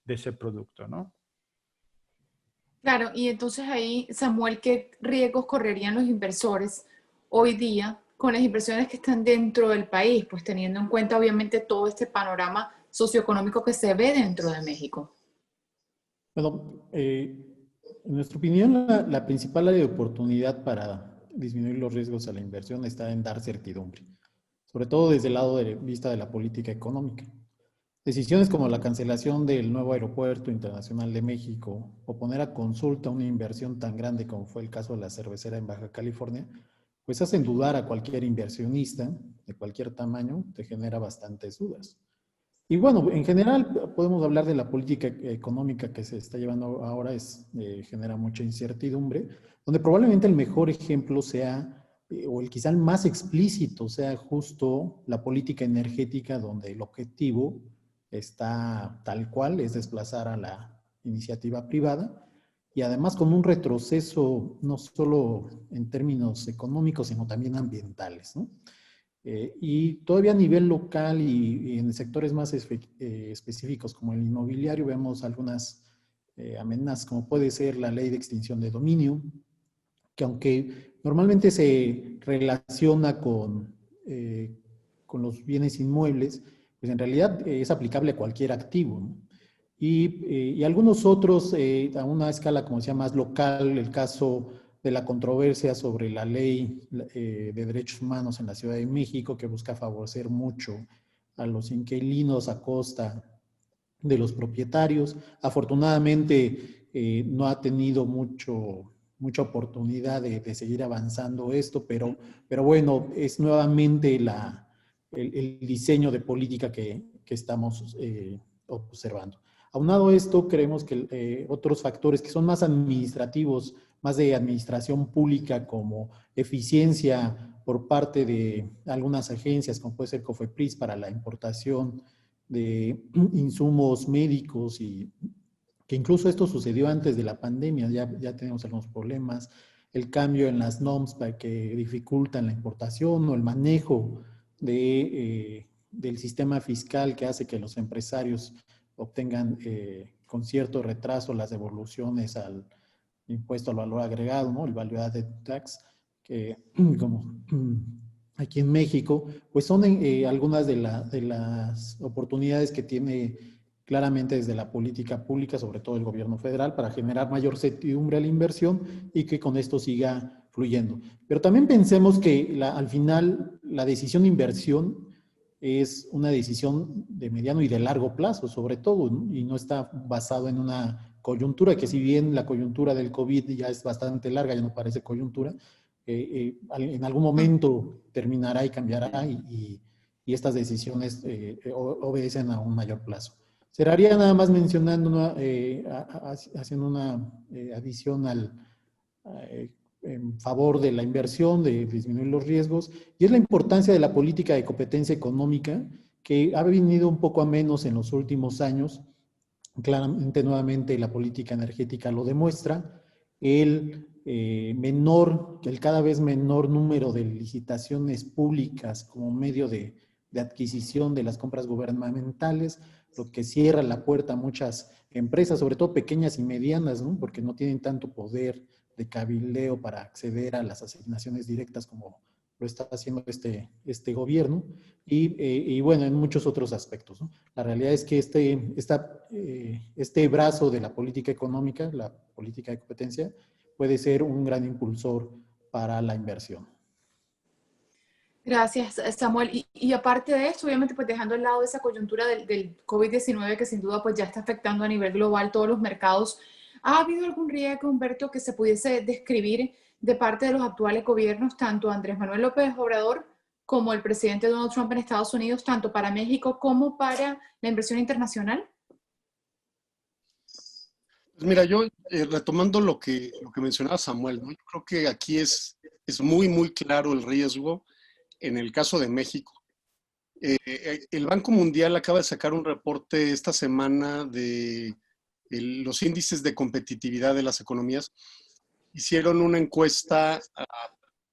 ese producto, ¿no? Claro, y entonces ahí, Samuel, ¿qué riesgos correrían los inversores hoy día con las inversiones que están dentro del país? Pues teniendo en cuenta obviamente todo este panorama socioeconómico que se ve dentro de México. Bueno, en nuestra opinión, la principal área de oportunidad para disminuir los riesgos a la inversión está en dar certidumbre, sobre todo desde el lado de vista de la política económica. Decisiones como la cancelación del nuevo aeropuerto internacional de México o poner a consulta una inversión tan grande como fue el caso de la cervecera en Baja California, pues hacen dudar a cualquier inversionista de cualquier tamaño, te genera bastantes dudas. Y bueno, en general podemos hablar de la política económica que se está llevando ahora, genera mucha incertidumbre, donde probablemente el mejor ejemplo sea, o el quizá el más explícito, sea justo la política energética, donde el objetivo está tal cual, es desplazar a la iniciativa privada, y además con un retroceso no solo en términos económicos, sino también ambientales, ¿no? Y todavía a nivel local y en sectores más específicos como el inmobiliario vemos algunas amenazas, como puede ser la ley de extinción de dominio, que aunque normalmente se relaciona con los bienes inmuebles, pues en realidad es aplicable a cualquier activo, ¿no? Y algunos otros a una escala, como decía, más local, el caso de la controversia sobre la ley de derechos humanos en la Ciudad de México, que busca favorecer mucho a los inquilinos a costa de los propietarios. Afortunadamente no ha tenido mucha oportunidad de seguir avanzando esto, pero bueno, es nuevamente el diseño de política que estamos observando. Aunado a esto, creemos que otros factores que son más administrativos, más de administración pública, como eficiencia por parte de algunas agencias, como puede ser COFEPRIS para la importación de insumos médicos, y que incluso esto sucedió antes de la pandemia, ya tenemos algunos problemas, el cambio en las NOMS para que dificultan la importación, o el manejo del sistema fiscal que hace que los empresarios obtengan con cierto retraso las devoluciones al impuesto al valor agregado, ¿no? El Value Added Tax, que como aquí en México, pues son algunas de las oportunidades que tiene claramente desde la política pública, sobre todo el gobierno federal, para generar mayor certidumbre a la inversión y que con esto siga fluyendo. Pero también pensemos que al final la decisión de inversión es una decisión de mediano y de largo plazo, sobre todo, ¿no? Y no está basado en una coyuntura, que si bien la coyuntura del COVID ya es bastante larga, ya no parece coyuntura, en algún momento terminará y cambiará, y estas decisiones obedecen a un mayor plazo. Cerraría nada más mencionando, haciendo una adición en favor de la inversión, de disminuir los riesgos, y es la importancia de la política de competencia económica, que ha venido un poco a menos en los últimos años. Claramente, nuevamente, la política energética lo demuestra. El cada vez menor número de licitaciones públicas como medio de adquisición de las compras gubernamentales, lo que cierra la puerta a muchas empresas, sobre todo pequeñas y medianas, ¿no? Porque no tienen tanto poder de cabildeo para acceder a las asignaciones directas como lo está haciendo este gobierno y bueno, en muchos otros aspectos, ¿no? La realidad es que este brazo de la política económica, la política de competencia, puede ser un gran impulsor para la inversión. Gracias, Samuel. Y aparte de esto, obviamente, pues dejando al lado esa coyuntura del COVID-19 que sin duda pues ya está afectando a nivel global todos los mercados, ¿ha habido algún riesgo, Humberto, que se pudiese describir de parte de los actuales gobiernos, tanto Andrés Manuel López Obrador como el presidente Donald Trump en Estados Unidos, tanto para México como para la inversión internacional? Pues mira, yo retomando lo que mencionaba Samuel, ¿no? Yo creo que aquí es muy, muy claro el riesgo en el caso de México. El Banco Mundial acaba de sacar un reporte esta semana de los índices de competitividad de las economías. Hicieron una encuesta a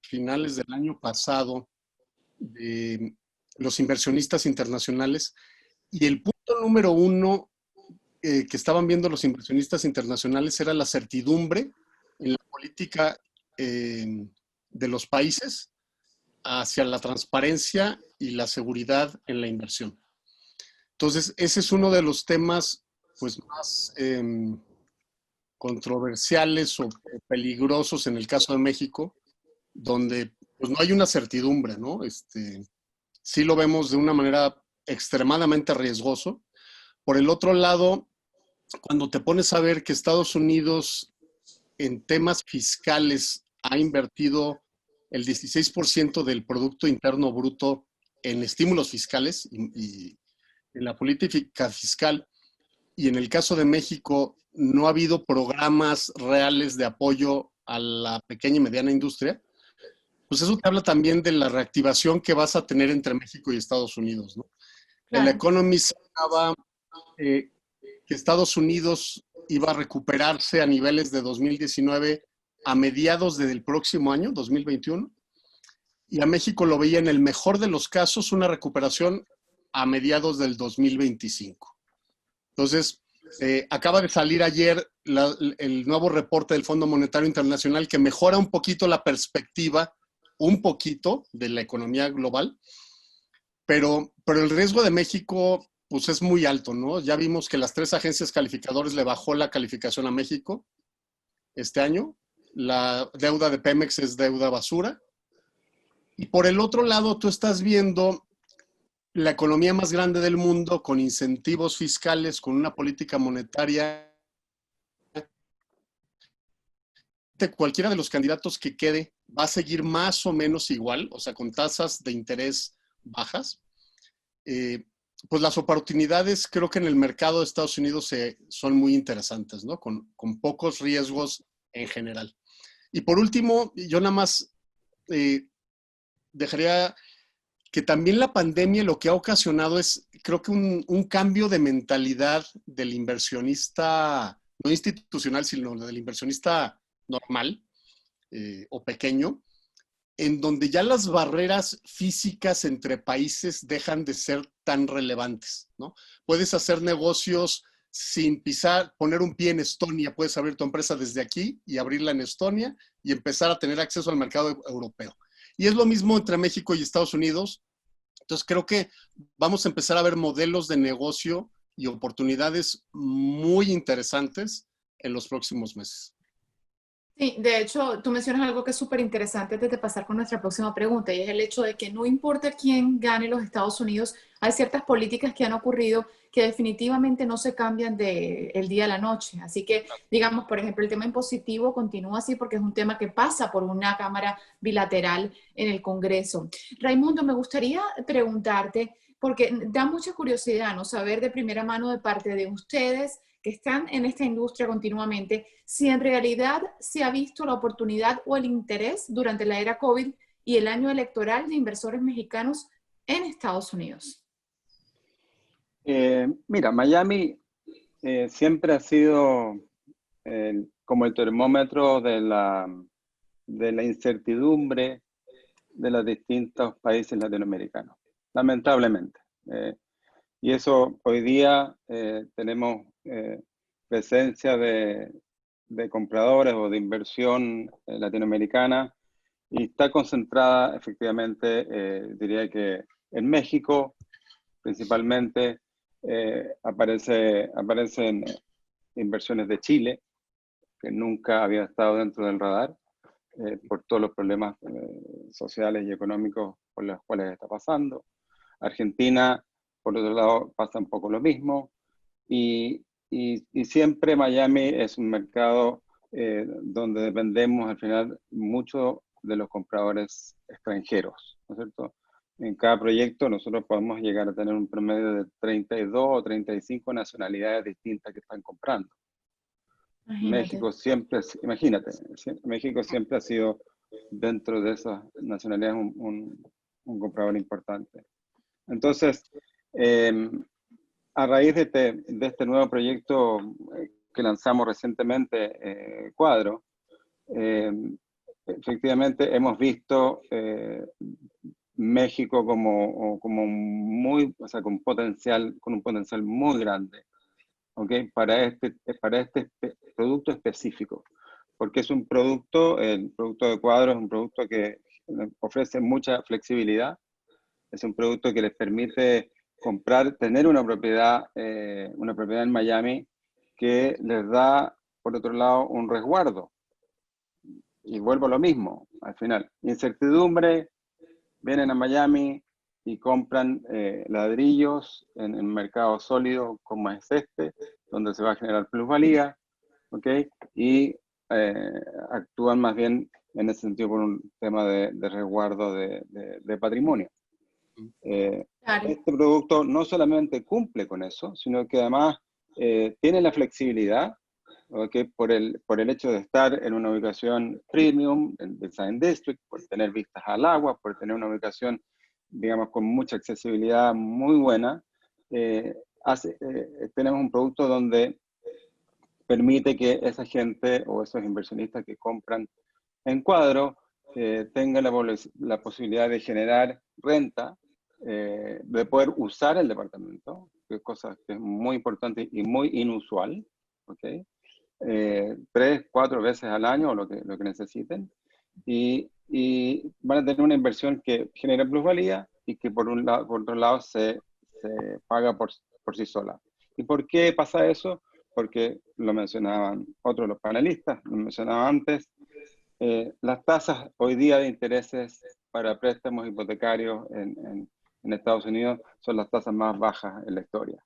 finales del año pasado de los inversionistas internacionales y el punto número uno que estaban viendo los inversionistas internacionales era la certidumbre en la política de los países hacia la transparencia y la seguridad en la inversión. Entonces, ese es uno de los temas pues, más controversiales o peligrosos en el caso de México, donde pues, no hay una certidumbre, ¿no? Sí lo vemos de una manera extremadamente riesgoso. Por el otro lado, cuando te pones a ver que Estados Unidos en temas fiscales ha invertido el 16% del Producto Interno Bruto en estímulos fiscales y en la política fiscal, y en el caso de México no ha habido programas reales de apoyo a la pequeña y mediana industria, pues eso te habla también de la reactivación que vas a tener entre México y Estados Unidos, ¿no? Claro. El Economist hablaba que Estados Unidos iba a recuperarse a niveles de 2019 a mediados del próximo año, 2021, y a México lo veía en el mejor de los casos una recuperación a mediados del 2025. Entonces, acaba de salir ayer el nuevo reporte del Fondo Monetario Internacional que mejora un poquito la perspectiva, un poquito, de la economía global, pero el riesgo de México pues es muy alto, ¿no? Ya vimos que las 3 agencias calificadoras le bajó la calificación a México este año. La deuda de Pemex es deuda basura. Y por el otro lado, tú estás viendo la economía más grande del mundo con incentivos fiscales, con una política monetaria. Cualquiera de los candidatos que quede va a seguir más o menos igual, o sea, con tasas de interés bajas. Pues las oportunidades creo que en el mercado de Estados Unidos son muy interesantes, ¿no? Con pocos riesgos en general. Y por último, yo nada más dejaría que también la pandemia lo que ha ocasionado es, creo que un cambio de mentalidad del inversionista, no institucional, sino del inversionista normal o pequeño, en donde ya las barreras físicas entre países dejan de ser tan relevantes, ¿no? Puedes hacer negocios sin poner un pie en Estonia, puedes abrir tu empresa desde aquí y abrirla en Estonia y empezar a tener acceso al mercado europeo. Y es lo mismo entre México y Estados Unidos. Entonces creo que vamos a empezar a ver modelos de negocio y oportunidades muy interesantes en los próximos meses. Sí, de hecho, tú mencionas algo que es súper interesante antes de pasar con nuestra próxima pregunta, y es el hecho de que no importa quién gane los Estados Unidos, hay ciertas políticas que han ocurrido que definitivamente no se cambian del día a la noche. Así que, digamos, por ejemplo, el tema impositivo continúa así porque es un tema que pasa por una cámara bilateral en el Congreso. Raimundo, me gustaría preguntarte, porque da mucha curiosidad, ¿no? Saber de primera mano de parte de ustedes que están en esta industria continuamente, si en realidad se ha visto la oportunidad o el interés durante la era COVID y el año electoral de inversores mexicanos en Estados Unidos. Mira, Miami siempre ha sido como el termómetro de la incertidumbre de los distintos países latinoamericanos, lamentablemente. Y eso hoy día tenemos presencia de compradores o de inversión latinoamericana y está concentrada efectivamente, diría que en México principalmente. Aparecen inversiones de Chile, que nunca había estado dentro del radar, por todos los problemas sociales y económicos por los cuales está pasando. Argentina, por otro lado, pasa un poco lo mismo. Y siempre Miami es un mercado donde dependemos al final mucho de los compradores extranjeros, ¿no es cierto? En cada proyecto nosotros podemos llegar a tener un promedio de 32 o 35 nacionalidades distintas que están comprando. Imagínate. México siempre, imagínate, México siempre ha sido dentro de esas nacionalidades un comprador importante. Entonces, a raíz de este nuevo proyecto que lanzamos recientemente, Cuadro, efectivamente hemos visto México como muy, o sea, con un potencial muy grande, ¿okay? Para este producto específico, porque es un producto, el producto de Cuadro es un producto que ofrece mucha flexibilidad, es un producto que les permite tener una propiedad en Miami que les da, por otro lado, un resguardo. Y vuelvo a lo mismo, al final, incertidumbre, vienen a Miami y compran ladrillos en un mercado sólido como es este, donde se va a generar plusvalía, ¿ok? Y actúan más bien en ese sentido por un tema de resguardo de patrimonio. Claro. Este producto no solamente cumple con eso, sino que además tiene la flexibilidad, ¿okay? Por el hecho de estar en una ubicación premium, en Design District, por tener vistas al agua, por tener una ubicación, digamos, con mucha accesibilidad muy buena, tenemos un producto donde permite que esa gente o esos inversionistas que compran en Cuadro tengan la posibilidad de generar renta, de poder usar el departamento, que es cosa que es muy importante y muy inusual, ¿okay? 3, 4 veces al año, lo que necesiten, y van a tener una inversión que genera plusvalía y que por otro lado se paga por sí sola. ¿Y por qué pasa eso? Porque lo mencionaban otros de los panelistas, lo mencionaba antes, las tasas hoy día de intereses para préstamos hipotecarios en Estados Unidos son las tasas más bajas en la historia.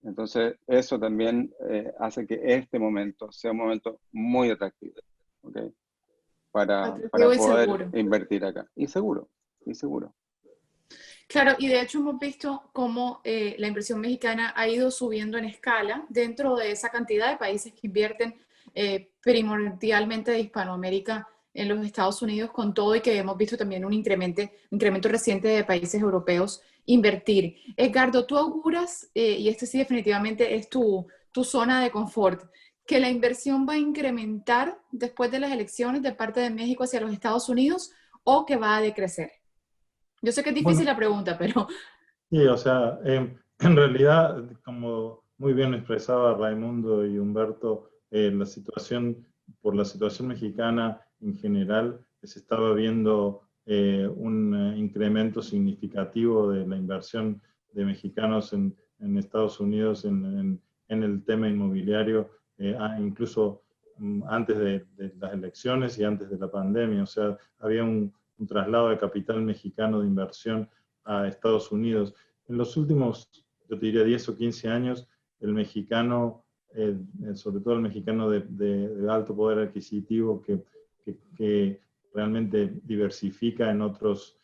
Entonces, eso también hace que este momento sea un momento muy atractivo, ¿okay? Para poder invertir acá. Y seguro. Claro, y de hecho hemos visto cómo la inversión mexicana ha ido subiendo en escala dentro de esa cantidad de países que invierten primordialmente de Hispanoamérica en los Estados Unidos, con todo, y que hemos visto también un incremento reciente de países europeos invertir. Edgardo, tú auguras, y este sí definitivamente es tu zona de confort, que la inversión va a incrementar después de las elecciones de parte de México hacia los Estados Unidos, o que va a decrecer. Yo sé que es difícil la pregunta, pero... Sí, o sea, en realidad, como muy bien expresaba Raimundo y Humberto, por la situación mexicana en general, se estaba viendo un incremento significativo de la inversión de mexicanos en Estados Unidos en el tema inmobiliario, incluso antes de las elecciones y antes de la pandemia. O sea, había un traslado de capital mexicano de inversión a Estados Unidos. En los últimos, yo te diría 10 o 15 años, el mexicano, sobre todo el mexicano de alto poder adquisitivo, que realmente diversifica en otros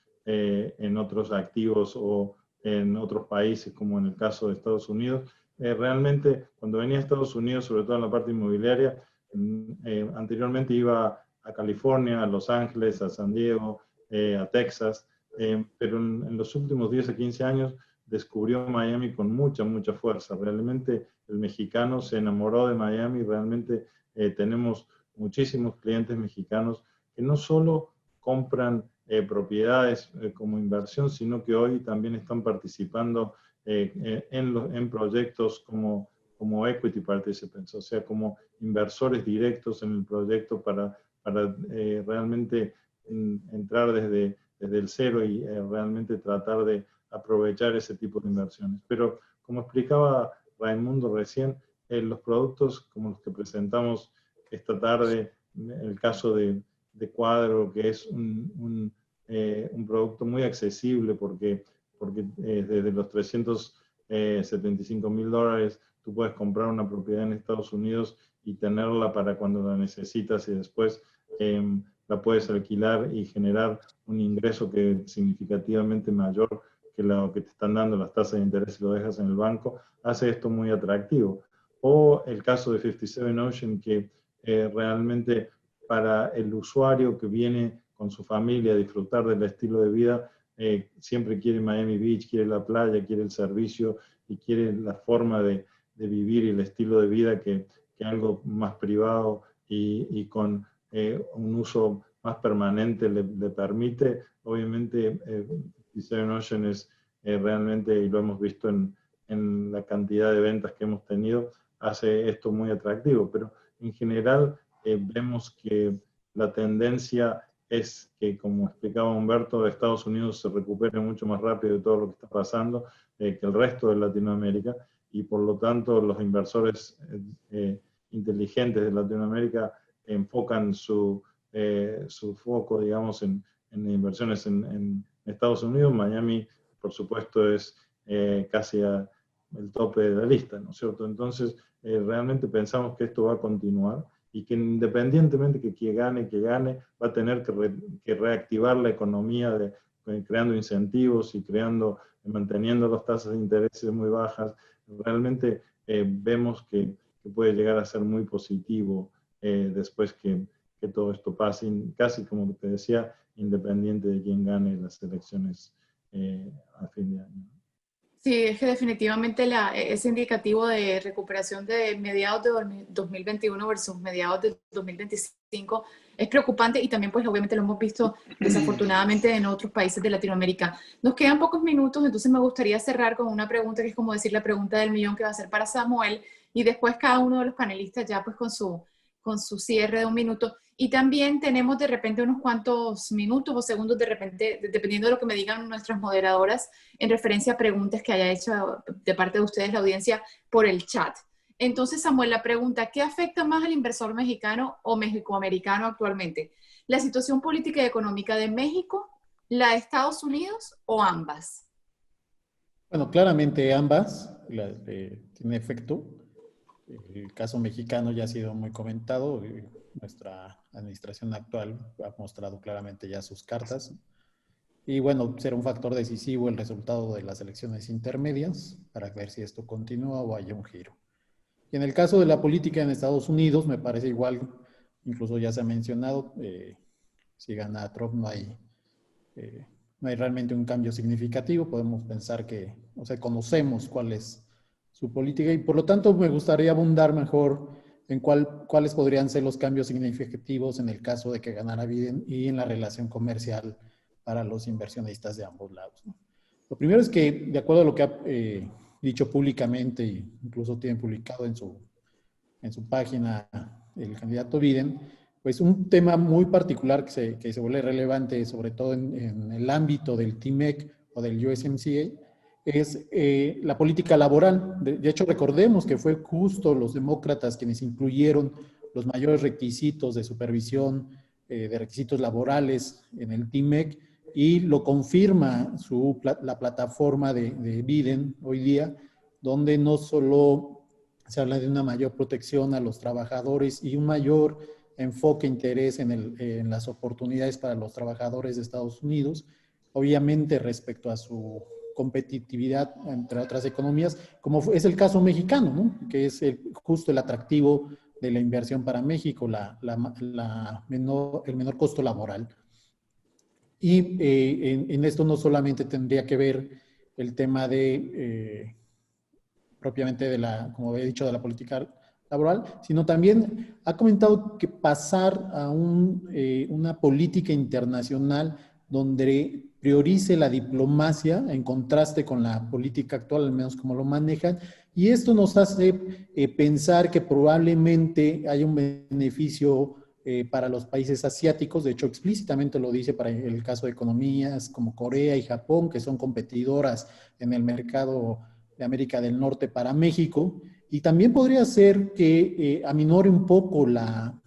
activos o en otros países, como en el caso de Estados Unidos, realmente cuando venía a Estados Unidos, sobre todo en la parte inmobiliaria, anteriormente iba a California, a Los Ángeles, a San Diego, a Texas, pero en los últimos 10 a 15 años descubrió Miami con mucha fuerza. Realmente el mexicano se enamoró de Miami, realmente tenemos muchísimos clientes mexicanos que no solo compran propiedades como inversión, sino que hoy también están participando en proyectos como equity participants, o sea, como inversores directos en el proyecto para realmente entrar desde el cero y realmente tratar de aprovechar ese tipo de inversiones. Pero como explicaba Raimundo recién, los productos como los que presentamos esta tarde, el caso de Cuadro, que es un producto muy accesible porque desde los $375.000 tú puedes comprar una propiedad en Estados Unidos y tenerla para cuando la necesitas, y después la puedes alquilar y generar un ingreso que es significativamente mayor que lo que te están dando las tasas de interés si lo dejas en el banco, hace esto muy atractivo. O el caso de 57 Ocean, que realmente para el usuario que viene con su familia a disfrutar del estilo de vida, siempre quiere Miami Beach, quiere la playa, quiere el servicio y quiere la forma de vivir y el estilo de vida que algo más privado y con un uso más permanente le permite. Obviamente, 57 Ocean es realmente, y lo hemos visto en la cantidad de ventas que hemos tenido, hace esto muy atractivo, pero en general vemos que la tendencia es que, como explicaba Humberto, Estados Unidos se recupere mucho más rápido de todo lo que está pasando que el resto de Latinoamérica, y por lo tanto los inversores inteligentes de Latinoamérica enfocan su foco, digamos, en inversiones en Estados Unidos. Miami, por supuesto, es casi el tope de la lista, ¿no es cierto? Entonces, realmente pensamos que esto va a continuar y que independientemente que quien gane, va a tener que reactivar la economía creando incentivos y manteniendo las tasas de interés muy bajas. Realmente vemos que puede llegar a ser muy positivo después que todo esto pase, casi como te decía, independiente de quién gane las elecciones a fin de año. Sí, es que definitivamente ese indicativo de recuperación de mediados de 2021 versus mediados de 2025 es preocupante, y también pues obviamente lo hemos visto desafortunadamente en otros países de Latinoamérica. Nos quedan pocos minutos, entonces me gustaría cerrar con una pregunta que es como decir la pregunta del millón, que va a ser para Samuel, y después cada uno de los panelistas ya pues con su cierre de un minuto. Y también tenemos de repente unos cuantos minutos o segundos de repente, dependiendo de lo que me digan nuestras moderadoras, en referencia a preguntas que haya hecho de parte de ustedes la audiencia por el chat. Entonces, Samuel, la pregunta: ¿qué afecta más al inversor mexicano o mexicoamericano actualmente? ¿La situación política y económica de México, la de Estados Unidos o ambas? Bueno, claramente ambas tiene efecto. El caso mexicano ya ha sido muy comentado. Nuestra administración actual ha mostrado claramente ya sus cartas. Y bueno, será un factor decisivo el resultado de las elecciones intermedias para ver si esto continúa o hay un giro. Y en el caso de la política en Estados Unidos, me parece igual, incluso ya se ha mencionado, si gana Trump no hay realmente un cambio significativo. Podemos pensar que, conocemos cuál es su política, y por lo tanto me gustaría abundar mejor en cuáles podrían ser los cambios significativos en el caso de que ganara Biden y en la relación comercial para los inversionistas de ambos lados, ¿no? Lo primero es que, de acuerdo a lo que ha dicho públicamente, e incluso tiene publicado en su página el candidato Biden, pues un tema muy particular que se vuelve relevante, sobre todo en el ámbito del TMEC o del USMCA, es la política laboral. De hecho, recordemos que fue justo los demócratas quienes incluyeron los mayores requisitos de supervisión, de requisitos laborales en el TMEC, y lo confirma la plataforma de Biden hoy día, donde no solo se habla de una mayor protección a los trabajadores y un mayor enfoque, interés en las oportunidades para los trabajadores de Estados Unidos, obviamente respecto a su competitividad entre otras economías, como es el caso mexicano, ¿no? Que es justo el atractivo de la inversión para México, el menor costo laboral. Y en esto no solamente tendría que ver el tema propiamente como he dicho, de la política laboral, sino también ha comentado que pasar a una política internacional donde priorice la diplomacia en contraste con la política actual, al menos como lo manejan, y esto nos hace pensar que probablemente haya un beneficio para los países asiáticos. De hecho, explícitamente lo dice para el caso de economías como Corea y Japón, que son competidoras en el mercado de América del Norte para México. Y también podría ser que aminore un poco la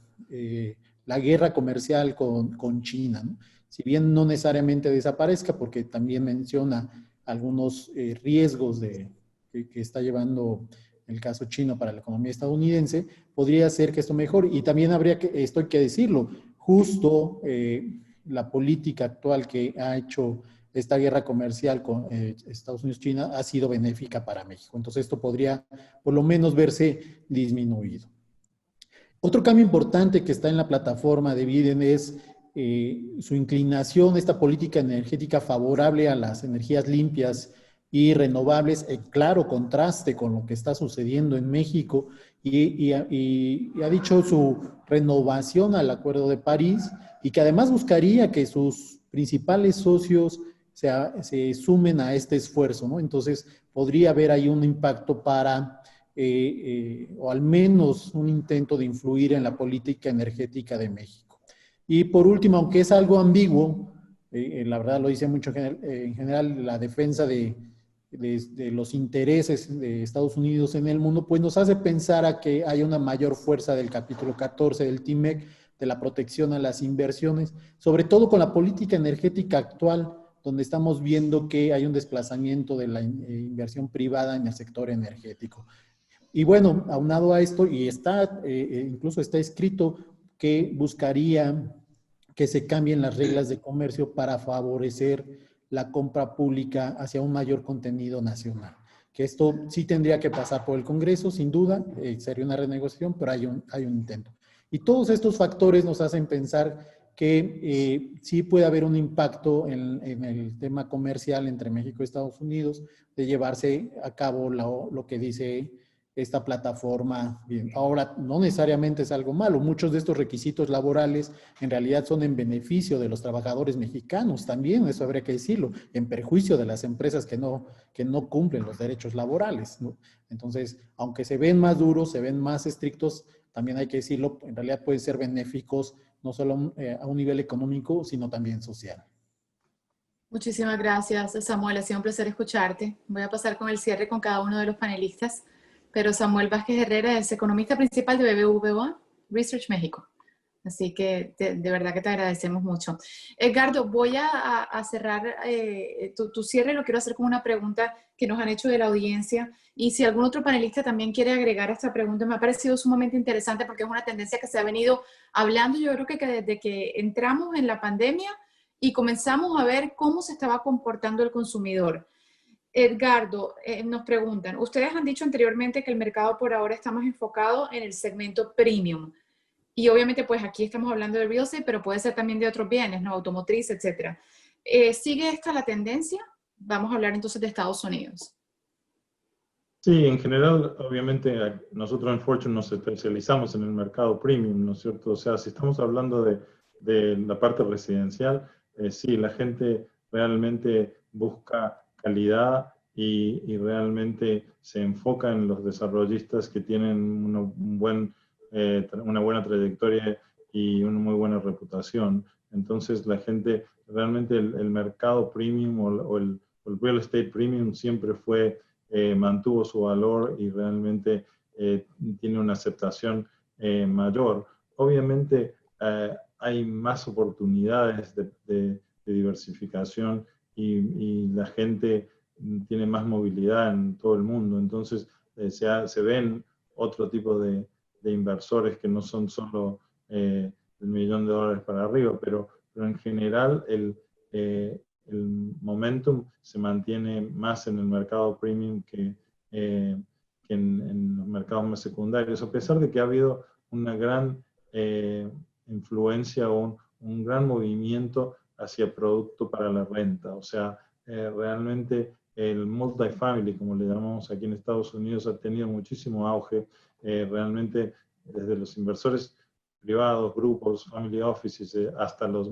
guerra comercial con China, ¿no? Si bien no necesariamente desaparezca, porque también menciona algunos riesgos que está llevando el caso chino para la economía estadounidense, podría ser que esto mejore. Y también esto hay que decirlo, justo la política actual que ha hecho esta guerra comercial con Estados Unidos-China ha sido benéfica para México. Entonces esto podría por lo menos verse disminuido. Otro cambio importante que está en la plataforma de Biden es su inclinación, esta política energética favorable a las energías limpias y renovables, en claro contraste con lo que está sucediendo en México, y ha dicho su renovación al Acuerdo de París, y que además buscaría que sus principales socios se sumen a este esfuerzo, ¿no? Entonces podría haber ahí un impacto para, o al menos un intento de influir en la política energética de México. Y por último, aunque es algo ambiguo, la verdad lo dice mucho en general, la defensa de los intereses de Estados Unidos en el mundo, pues nos hace pensar a que hay una mayor fuerza del capítulo 14 del TIMEC, de la protección a las inversiones, sobre todo con la política energética actual, donde estamos viendo que hay un desplazamiento de la inversión privada en el sector energético. Y bueno, aunado a esto, y incluso está escrito que buscaría que se cambien las reglas de comercio para favorecer la compra pública hacia un mayor contenido nacional. Que esto sí tendría que pasar por el Congreso, sin duda, sería una renegociación, pero hay un intento. Y todos estos factores nos hacen pensar que sí puede haber un impacto en el tema comercial entre México y Estados Unidos, de llevarse a cabo lo que dice esta plataforma. Bien, ahora, no necesariamente es algo malo. Muchos de estos requisitos laborales en realidad son en beneficio de los trabajadores mexicanos también, eso habría que decirlo, en perjuicio de las empresas que no cumplen los derechos laborales, ¿no? Entonces, aunque se ven más duros, se ven más estrictos, también hay que decirlo, en realidad pueden ser benéficos no solo a un nivel económico, sino también social. Muchísimas gracias, Samuel. Ha sido un placer escucharte. Voy a pasar con el cierre con cada uno de los panelistas. Pero Samuel Vázquez Herrera es economista principal de BBVA Research México. Así que de verdad que te agradecemos mucho. Edgardo, voy a cerrar tu cierre, lo quiero hacer con una pregunta que nos han hecho de la audiencia. Y si algún otro panelista también quiere agregar a esta pregunta, me ha parecido sumamente interesante porque es una tendencia que se ha venido hablando, yo creo que desde que entramos en la pandemia y comenzamos a ver cómo se estaba comportando el consumidor. Edgardo, nos preguntan, ustedes han dicho anteriormente que el mercado por ahora está más enfocado en el segmento premium. Y obviamente, pues aquí estamos hablando de real estate, pero puede ser también de otros bienes, ¿no? Automotriz, etcétera. ¿Sigue esta la tendencia? Vamos a hablar entonces de Estados Unidos. Sí, en general, obviamente, nosotros en Fortune nos especializamos en el mercado premium, ¿no es cierto? O sea, si estamos hablando de la parte residencial, sí, la gente realmente busca calidad y realmente se enfoca en los desarrollistas que tienen una buena trayectoria y una muy buena reputación. Entonces la gente, realmente el mercado premium o el real estate premium siempre mantuvo su valor y realmente tiene una aceptación mayor. Obviamente hay más oportunidades de diversificación y la gente tiene más movilidad en todo el mundo. Entonces se ven otro tipo de inversores que no son solo el $1.000.000 para arriba, pero en general el momentum se mantiene más en el mercado premium que en los mercados más secundarios, a pesar de que ha habido una gran influencia o un gran movimiento hacia producto para la renta. O sea, realmente el multifamily, como le llamamos aquí en Estados Unidos, ha tenido muchísimo auge. Realmente desde los inversores privados, grupos, family offices, hasta los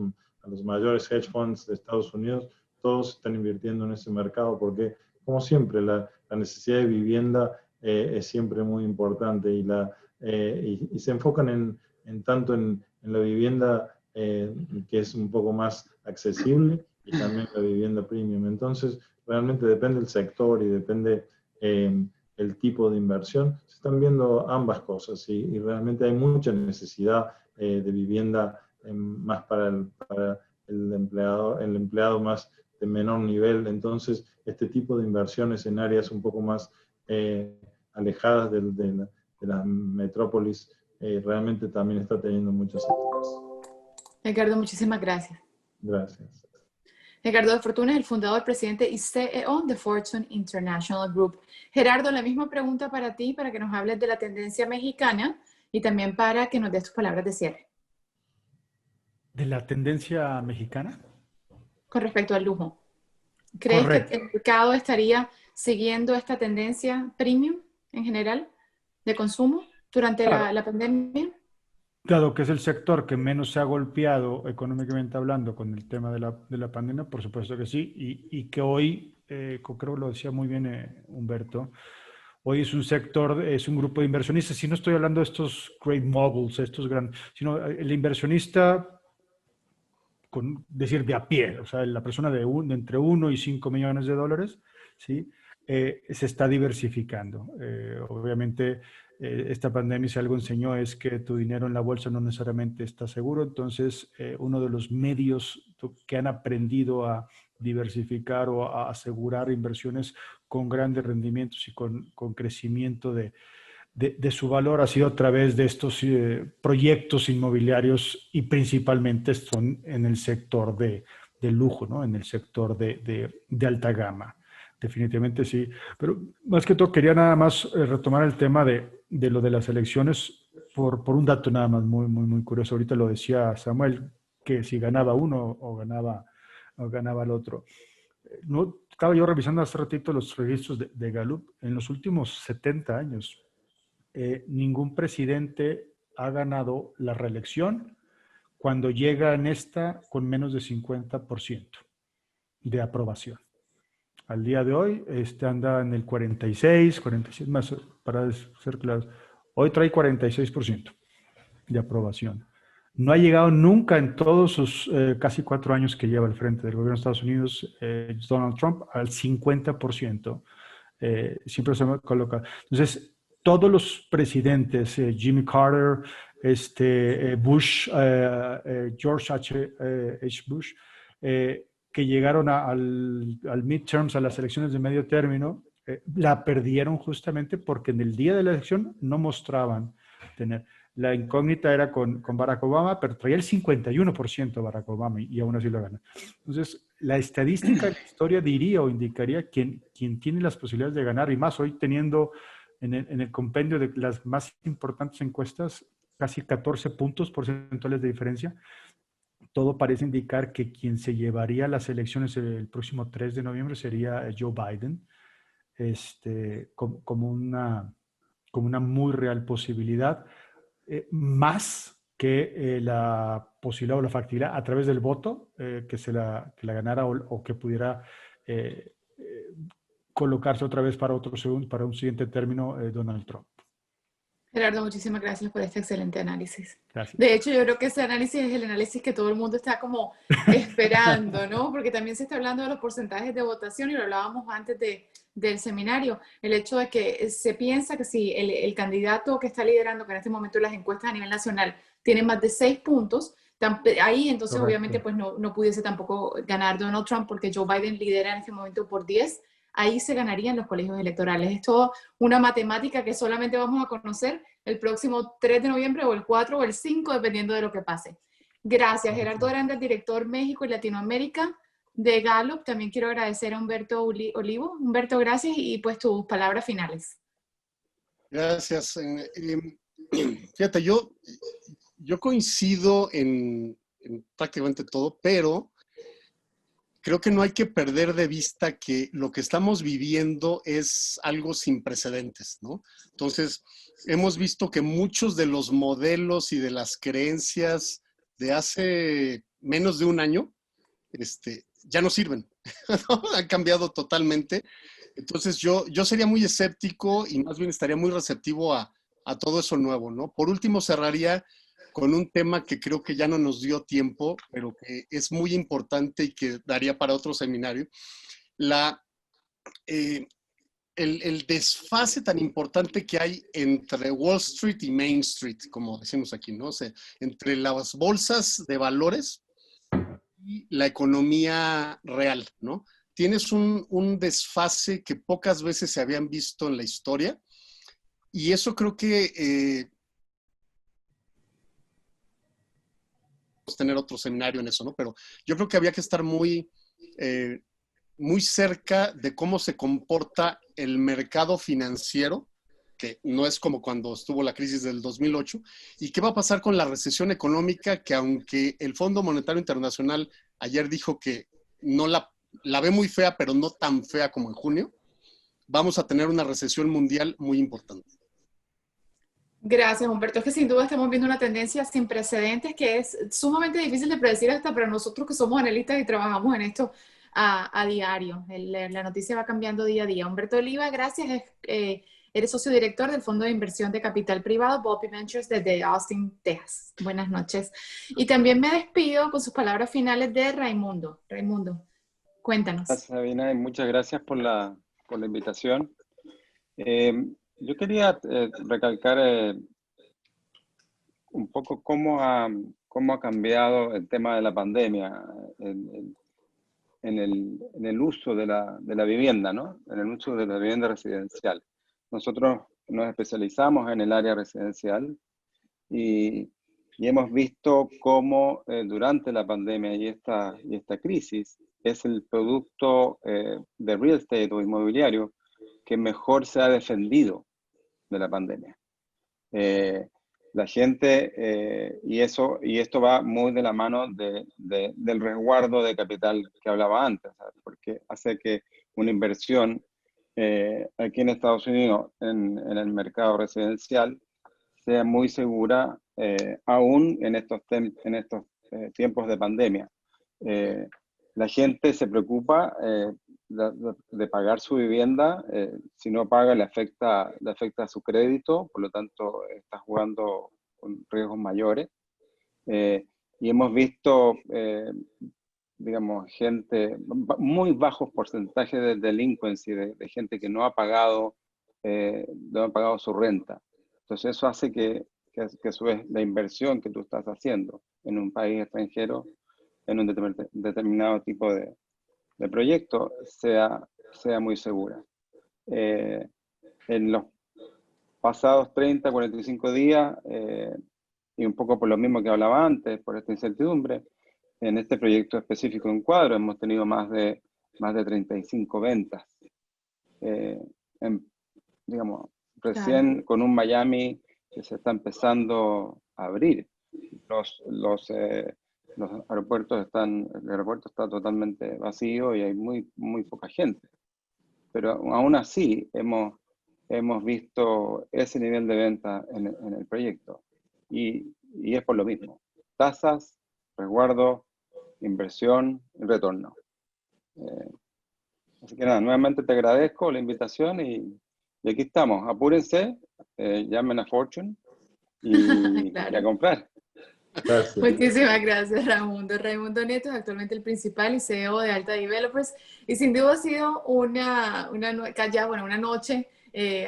mayores hedge funds de Estados Unidos, todos están invirtiendo en ese mercado porque, como siempre, la necesidad de vivienda es siempre muy importante y se enfocan tanto en en la vivienda que es un poco más accesible y también la vivienda premium. Entonces, realmente depende del sector y depende el tipo de inversión. Se están viendo ambas cosas y realmente hay mucha necesidad de vivienda más para el empleado más de menor nivel. Entonces, este tipo de inversiones en áreas un poco más alejadas de las metrópolis realmente también está teniendo muchos efectos. Edgardo, muchísimas gracias. Gracias. Edgardo de Fortuna es el fundador, presidente y CEO de Fortune International Group. Gerardo, la misma pregunta para ti, para que nos hables de la tendencia mexicana y también para que nos des tus palabras de cierre. ¿De la tendencia mexicana? Con respecto al lujo. ¿Crees Correcto. que el mercado estaría siguiendo esta tendencia premium en general de consumo durante la pandemia? Dado que es el sector que menos se ha golpeado económicamente hablando con el tema de la pandemia, por supuesto que sí, y que hoy, creo que lo decía muy bien Humberto, hoy es un sector, es un grupo de inversionistas, si no estoy hablando de estos great moguls, estos grandes, sino el inversionista, decir de a pie, o sea, la persona de entre 1 y 5 millones de dólares, ¿sí? Se está diversificando. Obviamente, esta pandemia, si algo enseñó, es que tu dinero en la bolsa no necesariamente está seguro. Entonces, uno de los medios que han aprendido a diversificar o a asegurar inversiones con grandes rendimientos y con crecimiento de su valor ha sido a través de estos proyectos inmobiliarios y principalmente son en el sector de lujo, ¿no? En el sector de alta gama. Definitivamente sí. Pero más que todo quería nada más retomar el tema de lo de las elecciones por un dato nada más muy curioso. Ahorita lo decía Samuel, que si ganaba uno o ganaba el otro. No, estaba yo revisando hace ratito los registros de Gallup. En los últimos 70 años, ningún presidente ha ganado la reelección cuando llega en esta con menos de 50% de aprobación. Al día de hoy anda en el 46, más para ser claros. Hoy trae 46% de aprobación. No ha llegado nunca en todos sus casi 4 años que lleva al frente del gobierno de Estados Unidos Donald Trump al 50%. Siempre se coloca. Entonces, todos los presidentes, Jimmy Carter, Bush, George H. Bush, que llegaron al midterms, a las elecciones de medio término, la perdieron justamente porque en el día de la elección no mostraban tener. La incógnita era con Barack Obama, pero traía el 51% Barack Obama y aún así lo gana. Entonces, la estadística de la historia diría o indicaría quién tiene las posibilidades de ganar, y más hoy teniendo en el compendio de las más importantes encuestas casi 14 puntos porcentuales de diferencia. Todo parece indicar que quien se llevaría las elecciones el próximo 3 de noviembre sería Joe Biden, como una muy real posibilidad, más que la posibilidad o la factibilidad a través del voto que la ganara o que pudiera colocarse otra vez para un siguiente término Donald Trump. Gerardo, muchísimas gracias por este excelente análisis. Gracias. De hecho, yo creo que ese análisis es el análisis que todo el mundo está como esperando, ¿no? Porque también se está hablando de los porcentajes de votación y lo hablábamos antes del seminario. El hecho de que se piensa que si el candidato que está liderando, que en este momento las encuestas a nivel nacional tiene más de 6 puntos, ahí entonces Correcto. Obviamente pues no pudiese tampoco ganar Donald Trump porque Joe Biden lidera en este momento por 10. Ahí se ganarían los colegios electorales. Es todo una matemática que solamente vamos a conocer el próximo 3 de noviembre o el 4 o el 5, dependiendo de lo que pase. Gracias, Gerardo Grande, director México y Latinoamérica de Gallup. También quiero agradecer a Humberto Olivo. Humberto, gracias y pues tus palabras finales. Gracias. Fíjate, yo coincido en prácticamente todo, pero creo que no hay que perder de vista que lo que estamos viviendo es algo sin precedentes, ¿no? Entonces, hemos visto que muchos de los modelos y de las creencias de hace menos de un año, ya no sirven, ¿no? Han cambiado totalmente. Entonces, yo sería muy escéptico y más bien estaría muy receptivo a todo eso nuevo, ¿no? Por último, cerraría con un tema que creo que ya no nos dio tiempo, pero que es muy importante y que daría para otro seminario. El desfase tan importante que hay entre Wall Street y Main Street, como decimos aquí, ¿no? O sea, entre las bolsas de valores y la economía real, ¿no? Tienes un desfase que pocas veces se habían visto en la historia, y eso creo que tener otro seminario en eso, ¿no? Pero yo creo que había que estar muy cerca de cómo se comporta el mercado financiero, que no es como cuando estuvo la crisis del 2008, y qué va a pasar con la recesión económica, que aunque el Fondo Monetario Internacional ayer dijo que no la ve muy fea, pero no tan fea como en junio, vamos a tener una recesión mundial muy importante. Gracias, Humberto. Es que sin duda estamos viendo una tendencia sin precedentes que es sumamente difícil de predecir hasta para nosotros que somos analistas y trabajamos en esto a diario. La noticia va cambiando día a día. Humberto Oliva, gracias. Eres socio director del Fondo de Inversión de Capital Privado, Volpi Ventures, desde Austin, Texas. Buenas noches. Y también me despido con sus palabras finales de Raimundo. Raimundo, cuéntanos. Gracias, Sabina, y muchas gracias por la invitación. Yo quería recalcar un poco cómo ha cambiado el tema de la pandemia en el uso de la vivienda, ¿no? En el uso de la vivienda residencial. Nosotros nos especializamos en el área residencial y hemos visto cómo durante la pandemia y esta crisis es el producto de real estate o inmobiliario que mejor se ha defendido de la pandemia. La gente, y esto va muy de la mano del resguardo de capital que hablaba antes, ¿sabes? Porque hace que una inversión aquí en Estados Unidos en el mercado residencial sea muy segura, aún en estos tiempos de pandemia. La gente se preocupa de pagar su vivienda. Si no paga, le afecta su crédito, por lo tanto está jugando con riesgos mayores. Y hemos visto, digamos, muy bajos porcentajes de delinquency, de gente que no ha pagado su renta. Entonces eso hace que a su vez la inversión que tú estás haciendo en un país extranjero, en un determinado tipo de proyecto, sea muy segura. En los pasados 30, 45 días, y un poco por lo mismo que hablaba antes, por esta incertidumbre, en este proyecto específico en Cuadro hemos tenido más de 35 ventas. Digamos, recién con un Miami que se está empezando a abrir. Los aeropuertos el aeropuerto está totalmente vacío y hay muy poca gente. Pero aún así hemos visto ese nivel de venta en el proyecto. Y es por lo mismo. Tasas, resguardo, inversión y retorno. Así que nada, nuevamente te agradezco la invitación y aquí estamos. Apúrense, llamen a Fortune y, Claro. y a comprar. Gracias. Muchísimas gracias, Raimundo. Raimundo Nieto es actualmente el principal y CEO de Alta Developers y sin duda ha sido una noche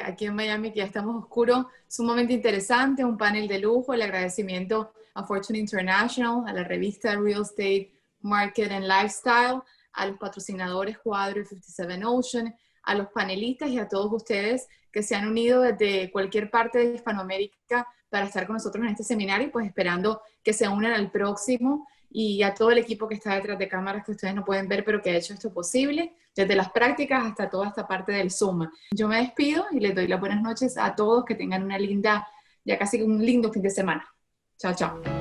aquí en Miami que ya estamos oscuros, sumamente interesante, un panel de lujo, el agradecimiento a Fortune International, a la revista Real Estate Market and Lifestyle, a los patrocinadores Cuadro y 57 Ocean, a los panelistas y a todos ustedes que se han unido desde cualquier parte de Hispanoamérica para estar con nosotros en este seminario, pues esperando que se unan al próximo, y a todo el equipo que está detrás de cámaras que ustedes no pueden ver, pero que ha hecho esto posible, desde las prácticas hasta toda esta parte del Zoom. Yo me despido y les doy las buenas noches a todos, que tengan ya casi un lindo fin de semana. Chao, chao.